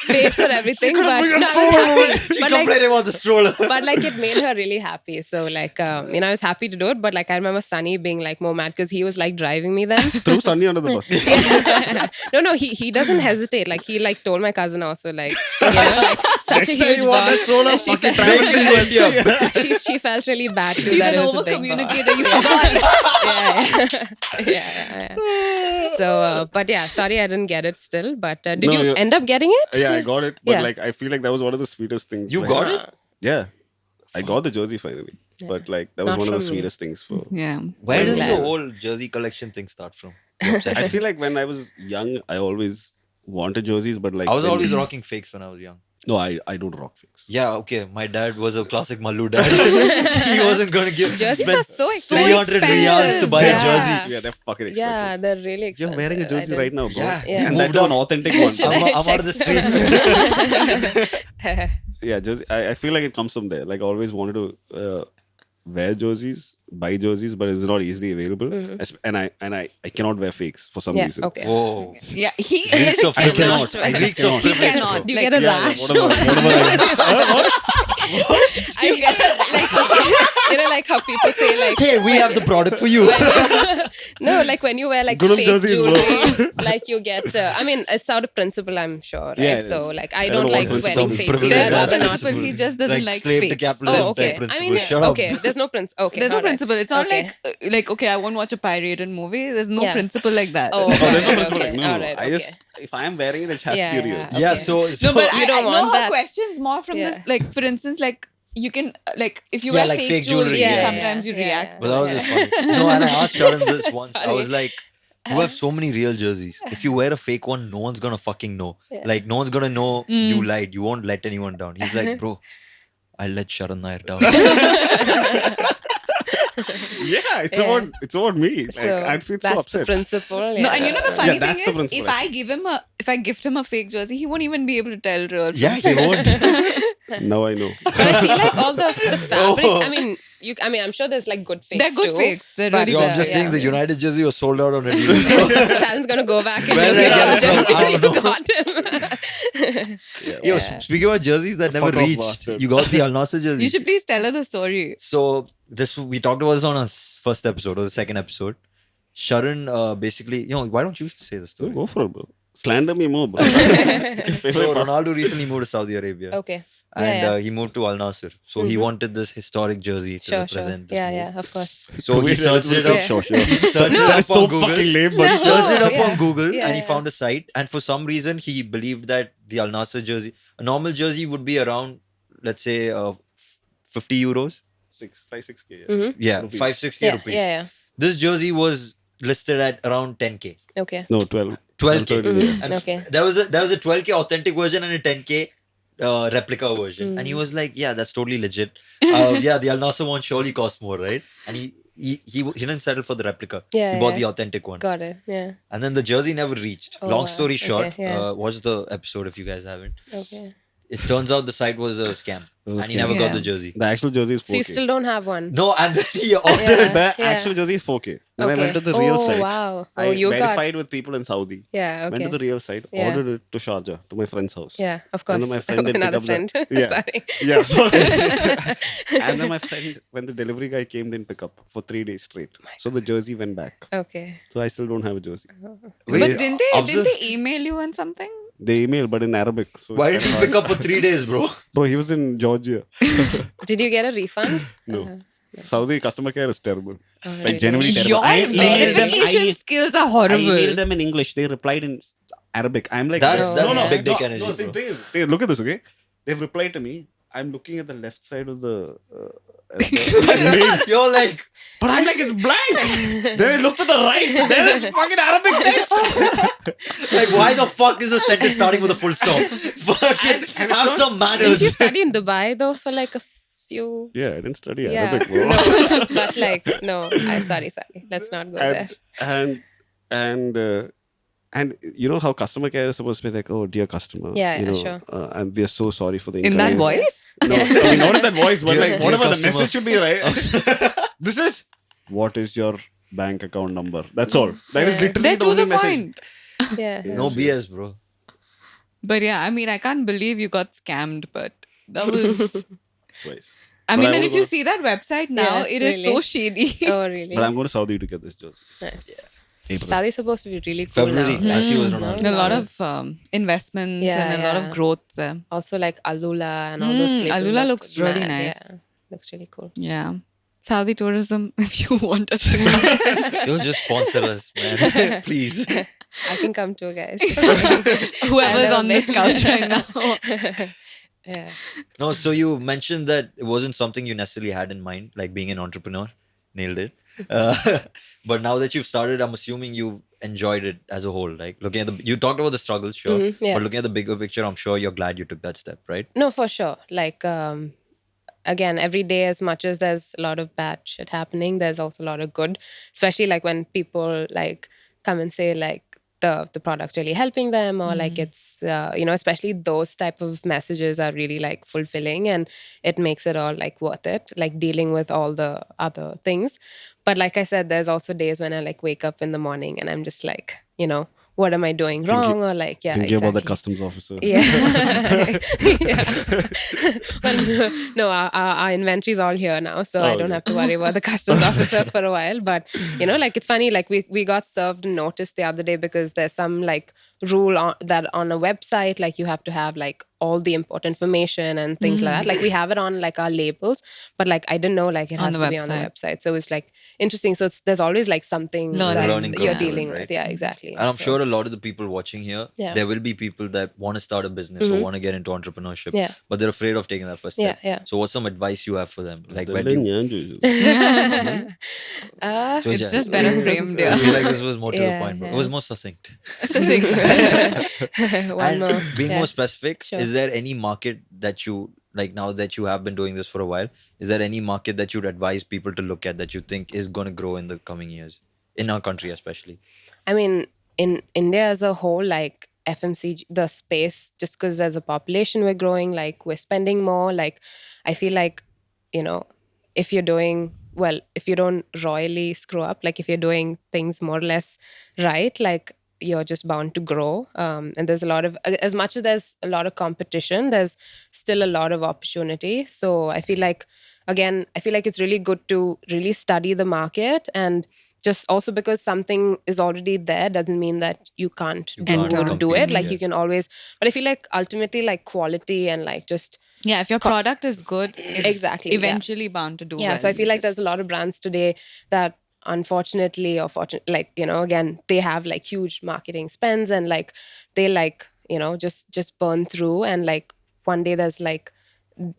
paid for everything, but
Bring a
no, I was happy.
She
But like,
complained about the stroller.
but like it made her really happy. So like, you know, I was happy to do it. But like, I remember Sunny being like more mad because he was like driving me then.
Threw Sunny under the bus.
No, he doesn't hesitate. Like he like told my cousin also like, you know, like such a huge box. And she felt, she felt really bad too.
He's
that
an
it was a
over
big
communicator.
box.
You forgot.
Yeah. So, but yeah, sorry I didn't get it still. But did
No,
you
you-
end up getting it?
Yeah, I got it. But
Yeah.
like, I feel like that was one of the sweetest things.
You
like-
got it?
Yeah. I got the jersey finally. But like, that was
Not
one of the
from me.
sweetest things for.
Yeah.
Where
I'm
does
glad.
your whole jersey collection thing start from? Your obsession?
I feel like when I was young, I always wanted jerseys, but like.
I was
when-
always rocking fakes when I was young.
No, I don't rock fakes.
Yeah, okay. My dad was a classic Mallu dad. He wasn't going to give
Jerseys
spend
are so
300 riyals to buy a jersey.
Yeah, they're fucking expensive.
Yeah, they're really expensive.
You're wearing a
I
jersey
didn't-
right now, bro.
Yeah.
Yeah.
And that's
Moved
an
on.
authentic one.
Should
I'm,
I
I'm out of the streets.
Yeah, jersey. I feel like it comes from there. Like, I always wanted to wear jerseys, buy jerseys, but it's not easily available. And I cannot wear fakes for some
Yeah,
reason.
okay.
Whoa.
Yeah. He
Weeks of
I
privilege.
cannot. I
He
just
Weeks of
cannot.
He
privilege,
cannot.
bro.
Do you
Like,
get a
Yeah,
rash?
whatever.
I get like you know, like how people say like
Hey, we have the product for you.
no, like when you wear like
Gunam
fake
jerseys, bro.
jewelry, like you get. I mean, it's out of principle, I'm sure, right?
Yeah, it
so
is.
like
I
I
don't
don't
know
like
what
wearing
principle-
fakes.
privilege
either.
There's no
That's
Rather not.
principle. He just doesn't like
slave to
fakes.
capitalism
Oh, okay.
type principle.
I mean,
Shut up.
okay. There's no principle. Okay,
There's no
all right.
principle. It's not
Okay.
like okay, I won't watch a pirated movie. There's no
Yeah.
principle like that.
Oh,
Oh, there's no
okay,
principle.
okay.
Like, no,
All right,
I
okay.
just, if I am wearing it, it has
Yeah,
to be real.
yeah.
Yeah,
Okay.
so
No, but
You don't
I know
want
her
that.
questions more from
Yeah.
this. Like, for instance, like you can like if you
Yeah,
wear
like
fake,
fake jewelry,
jewelry,
yeah.
sometimes you react.
But that was just funny. No, and I asked Sharan this once. I was
Sorry.
like, you have so many real jerseys. If you wear a fake one, no one's gonna fucking know.
Yeah.
Like, no one's gonna know you lied. You won't let anyone down. He's like, bro, I'll let Sharan Nair down.
Yeah, it's
Yeah.
about me. Like,
So
I'd feel so
that's the
upset.
principle.
No,
yeah.
and you know the funny
that's the
thing is,
principle,
if I gift him a fake jersey, he won't even be able to tell real. from
Yeah, he won't.
Now I know.
But I feel like all the fabric.
Oh.
I mean, I'm sure there's like good fakes.
They're good
too,
fakes. They're
but,
really
Yo,
good.
I'm just saying the
yeah.
United jersey was sold out on it.
Sharon's gonna go back and
Where
look
did I
at all the
get it from? I
jerseys
don't
you
know.
got him.
Yeah.
Yo,
Yeah.
speaking about jerseys that never
Fuck off,
reached,
bastard.
you got the Al Nassr jersey.
You should please tell her the story.
So this we talked about this on our first episode or the second episode. Sharan basically, why don't you say the
No,
story?
go for it, bro. Slander me more, bro.
So Ronaldo recently moved to Saudi Arabia.
Okay.
And
Yeah.
he moved to Al Nassr. So he wanted this historic jersey to
Sure.
represent this
Yeah,
move.
yeah, of course.
So he
Wait,
searched it
that's
up.
Yeah.
Sure.
He searched
No.
it
That
up
is so
on Google.
fucking lame,
He
but
No.
searched it up
Yeah.
on Google
Yeah,
and he
yeah.
found a site. And for some reason, he believed that the Al Nassr jersey, a normal jersey would be around, let's say, 50 euros.
6K. Yeah.
Mm-hmm.
Yeah,
Rupees.
5-6k
Yeah,
rupees.
yeah.
This jersey was listed at around 10k.
Okay.
No, 12.
12k.
13, yeah.
And
Okay.
there was a 12k authentic version and a 10k replica version. And he was like, yeah, that's totally legit. Yeah, the Al Nassr one surely cost more, right? And he didn't settle for the replica.
Yeah,
He bought
yeah.
the authentic one.
Got it. Yeah.
And then the jersey never reached.
Oh,
Long
wow.
story short,
Okay, yeah.
watch the episode if you guys haven't.
Okay.
It turns out the site was a scam.
It was
And he
scam.
never
Yeah.
got the jersey.
The actual jersey is 4K.
So you still don't have one?
No, and then he ordered
Yeah.
The
Yeah.
actual jersey is 4K. Then I
Okay.
went to the real
Oh,
site.
wow.
I
Oh, you got.
verified with people in Saudi.
Yeah.
Went
Okay.
to the real site,
Yeah.
ordered it to Sharjah, to my friend's house.
Yeah. Of
And
course.
then my friend did
Another
pick up
friend.
the- Yeah.
Sorry.
Yeah, sorry. And then my friend, when the delivery guy came, didn't pick up for 3 days straight. So the jersey went back.
Okay.
So I still don't have a jersey.
Wait,
But didn't
observe-
they email you and something?
They emailed, but in Arabic. So
Why
it's
did he
kinda
pick up for 3 days, bro?
hard. Bro, he was in Georgia.
Did you get a refund?
No. Saudi customer care is terrible.
Oh,
Like
really?
genuinely terrible.
Your
I emailed them.
verification skills are
I
horrible.
emailed them in English. They replied in Arabic. I'm like,
That's
Oh,
that's
yeah.
big dick
no,
energy,
no, see,
bro.
thing is, look at this, okay? They've replied to me. I'm looking at the left side of the name.
You're like,
But I'm like, it's blank. Then I looked at the right. There is fucking Arabic text.
like, why the fuck is the sentence starting with a full stop? Fucking have some
Didn't
manners.
you study in Dubai though for like a few?
Yeah, I didn't study
Yeah,
Arabic, bro.
no, but like no. Sorry. Let's not go there.
And you know how customer care is supposed to be like, oh dear customer,
Yeah,
you know,
sure.
and we are so sorry for the
In that
inconvenience.
voice?
No, I mean, not in that voice, but
Dear-
like
dear
whatever the
customer.
message should be, right? This is what is your bank account number? That's all. That is
Yeah.
literally
They're
the
to
only
the
message.
point.
Yeah.
No BS, bro.
But yeah, I mean, I can't believe you got scammed, but that was.
Twice.
I
But
mean,
I
and
wanna
if you
go-
see that website now,
Yeah,
it is so
really?
shady.
Oh really?
But I'm going to Saudi to get this jersey.
Nice.
April.
Saudi's supposed to be really cool
February,
now.
as she was
Mm.
Ronaldo.
A lot of investments
Yeah,
and a lot
yeah.
of growth there.
Also like Alula and all those places.
Alula
look
looks really
mad,
nice.
Yeah. Looks really cool.
Yeah. Saudi tourism, if you want us to.
You'll just sponsor us, man. Please.
I can come too, guys.
Whoever's on this couch right now.
Yeah.
No, so you mentioned that it wasn't something you necessarily had in mind, like being an entrepreneur. Nailed it. But now that you've started, I'm assuming you enjoyed it as a whole. Like looking at you talked about the struggles, sure.
Mhm, yeah.
But looking at the bigger picture, I'm sure you're glad you took that step, right?
No, for sure. Like, again, every day, as much as there's a lot of bad shit happening, there's also a lot of good. Especially like when people like come and say like the product's really helping them, or like it's especially those type of messages are really like fulfilling, and it makes it all like worth it. Like dealing with all the other things. But like I said, there's also days when I like wake up in the morning and I'm just like, what am I doing wrong? Or like, yeah,
Thinking
exactly.
about that customs officer.
Yeah. Yeah. Well, no, our inventory's all here now, so I don't
okay.
have to worry about the customs officer for a while. But like it's funny, like we got served a notice the other day because there's some like rule that on a website, like you have to have like all the important information and things like that. Like we have it on like our labels, but like I didn't know like it
On
has
the
to be on the
website.
website. So it's like interesting. So there's always like something
Learning.
that
Learning
you're
curve,
dealing
right?
with. Yeah, exactly.
And I'm
So,
sure a lot of the people watching here,
Yeah.
there will be people that want to start a business or want to get into entrepreneurship,
Yeah.
but they're afraid of taking that first step.
Yeah.
So what's some advice you have for them? Like, where do you...
It's just better framed.
I
Yeah.
feel like this was more to the
Yeah,
point, bro. It
yeah.
was more succinct.
One
And
more.
being
Yeah.
more specific,
Sure.
is there any market that you like now that you have been doing this for a while? Is there any market that you'd advise people to look at that you think is going to grow in the coming years, in our country especially?
I mean, in India as a whole, like FMCG, the space, just because as a population we're growing, like we're spending more. Like I feel like, if you're doing well, if you don't royally screw up, like if you're doing things more or less right, like you're just bound to grow. And there's a lot of, as much as there's a lot of competition, there's still a lot of opportunity. So I feel like, again, it's really good to really study the market, and just also because something is already there doesn't mean that you can't
can't
do
compete,
it. Like
yeah.
you can always, but I feel like ultimately like quality and like just
Yeah, if your product is good, it's
Exactly, yeah.
eventually bound to do well.
yeah. So I feel like there's a lot of brands today that unfortunately or fortunately, like, again, they have like huge marketing spends, and like they like, just burn through, and like one day there's like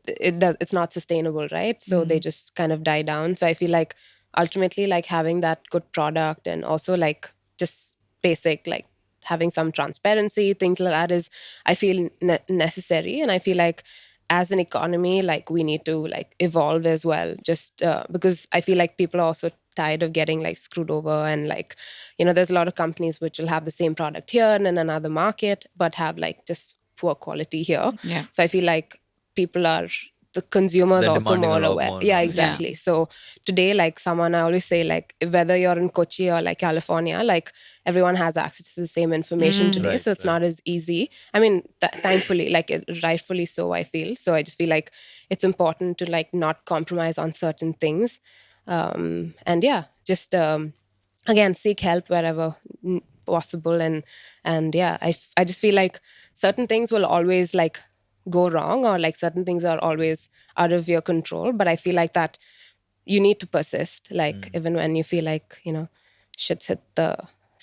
it's not sustainable, right? So they just kind of die down. So I feel like ultimately like having that good product, and also like just basic like having some transparency, things like that is, I feel necessary. And I feel like as an economy, like we need to like evolve as well, just because I feel like people are also tired of getting like screwed over, and like, there's a lot of companies which will have the same product here and in another market, but have like just poor quality here.
Yeah.
So I feel like the consumers
They're
also
demanding a
more
lot
aware.
more
Yeah,
now.
exactly. So today, like I always say, like whether you're in Kochi or like California, like everyone has access to the same information today.
Right,
So it's
right.
not as easy. I mean, thankfully, like rightfully so, I feel. So I just feel like it's important to like not compromise on certain things. And yeah, just again, seek help wherever possible. And yeah, I just feel like certain things will always like go wrong, or like certain things are always out of your control, but I feel like that you need to persist, like even when you feel like shit's hit the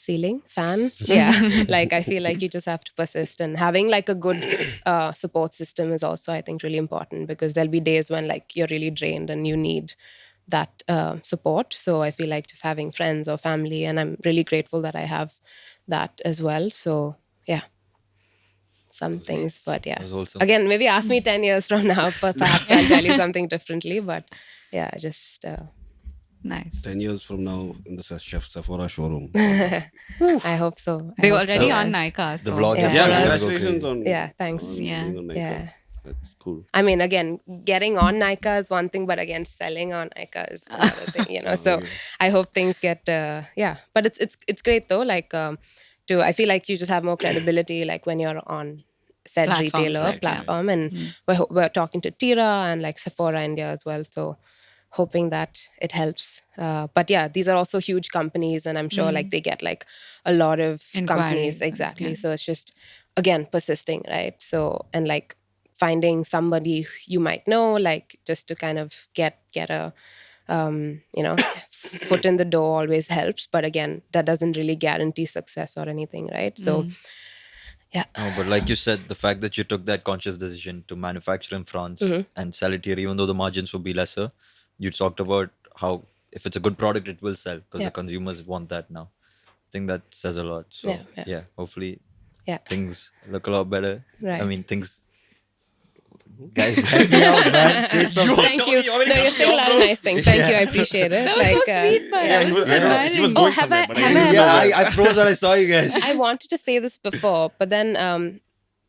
ceiling fan. Yeah. Like, I feel like you just have to persist, and having like a good support system is also, I think, really important, because there'll be days when like you're really drained and you need that support. So I feel like just having friends or family, and I'm really grateful that I have that as well. So yeah, some things, but yeah, again, maybe ask me 10 years from now, but perhaps I'll tell you something differently. But yeah, just
Nice.
10 years from now in the Chef Sephora showroom.
I hope so.
They're already on Nykaa.
The
so
vlogs
Yeah.
are
Yeah,
showing us
congratulations
okay.
on
Yeah, thanks.
on
Yeah.
being on Nykaa.
Yeah.
That's cool.
I mean, again, getting on Nykaa is one thing, but again, selling on Nykaa is another thing, you know. So I hope things get, but it's great though. Like, I feel like you just have more credibility, like when you're on said
Platforms,
retailer
right, yeah.
platform, and we're talking to Tira and like Sephora India as well. So hoping that it helps. But yeah, these are also huge companies, and I'm sure like they get like a lot of companies.
Inquiries,
Exactly.
yeah.
So it's just, again, persisting, right? So, and like finding somebody you might know, like just to kind of get a foot in the door always helps. But again, that doesn't really guarantee success or anything, right? So yeah.
No, but like you said, the fact that you took that conscious decision to manufacture in France and sell it here, even though the margins will be lesser, you talked about how if it's a good product, it will sell because the consumers want that now. I think that says a lot. So yeah, hopefully things look a lot better.
Right.
I mean, things. Guys, help me out, man. Say something.
Thank you. No, you're saying a lot of nice things. Thank you. I appreciate it.
That was so sweet, man.
yeah.
That was
he was
admiring.
going
have
somewhere,
I-
but
have
didn't
I-
know
Yeah,
where.
I froze when I saw you guys.
I wanted to say this before, but then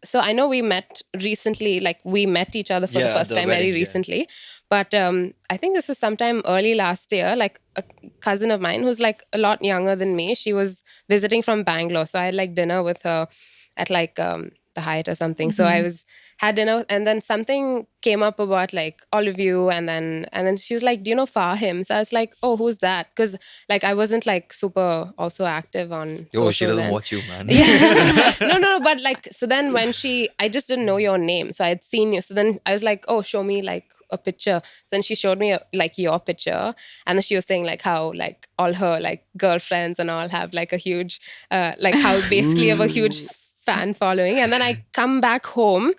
so I know we met recently, like we met each other for the
Yeah,
first
the
time very
wedding, yeah.
recently. But I think this was sometime early last year, like a cousin of mine who's like a lot younger than me. She was visiting from Bangalore. So I had like dinner with her at like the Hyatt or something. So I had dinner, and then something came up about like all of you, and then she was like, do you know Fahim? So I was like, oh, who's that? Because like I wasn't like super also active on
Yo, she
social
doesn't
then.
watch you, man.
Yeah. No, but like, so then when I just didn't know your name. So I had seen you. So then I was like, oh, show me like a picture. Then she showed me like your picture. And then she was saying like how like all her like girlfriends and all have like a huge, like how basically have a huge fan following. And then I come back home,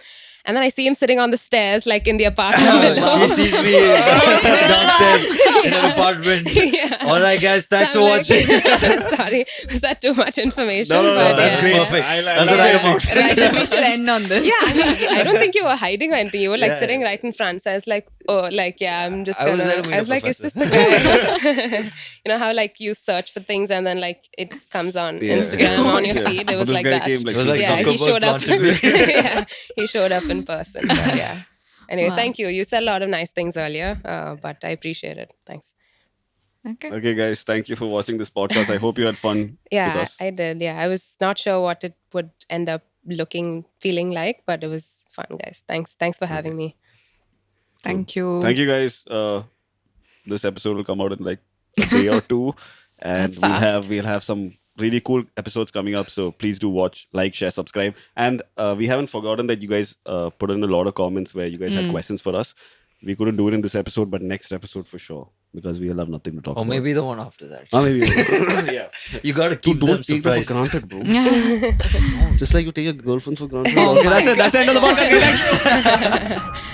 and then I see him sitting on the stairs, like in the apartment below.
She sees me downstairs in an apartment.
Yeah.
All right, guys, thanks
So
for
I'm like-
watching.
Sorry, was that too much information?
No,
But
that's
yeah.
great. Perfect.
I
That's the
love
right
it.
amount.
Right, we should end on this.
Yeah, I mean, I don't think you were hiding or anything. You were like
Yeah,
sitting right in front. So I was like, oh, like, yeah, I'm just
I was
gonna.
there to meet
I was
a
like, is this the
professor.
guy? You know how like you search for things and then like it comes on
Yeah.
Instagram on your
Yeah.
feed. It
But
was
this
like
guy
that.
came, like,
It was like
yeah, he
Zuckerberg
showed up.
planted me.
Yeah, he showed up in person. But yeah. Anyway,
Wow.
thank you. You said a lot of nice things earlier, but I appreciate it. Thanks.
Okay.
Okay, guys, thank you for watching this podcast. I hope you had fun with
Yeah,
us.
I did. Yeah, I was not sure what it would end up feeling like, but it was fun, guys. Thanks for having me.
Thank you.
Thank you, guys. This episode will come out in like a day or two, and
That's fast.
we'll have some really cool episodes coming up. So please do watch, like, share, subscribe, and we haven't forgotten that you guys put in a lot of comments where you guys had questions for us. We couldn't do it in this episode, but next episode for sure, because we'll have nothing to talk
Or
about.
maybe the one after that.
Or maybe.
Yeah. You gotta keep them
Don't take them for
surprised.
granted, bro. Just like you take your girlfriend for granted.
Oh
Okay,
my
that's it. That's the end of the podcast.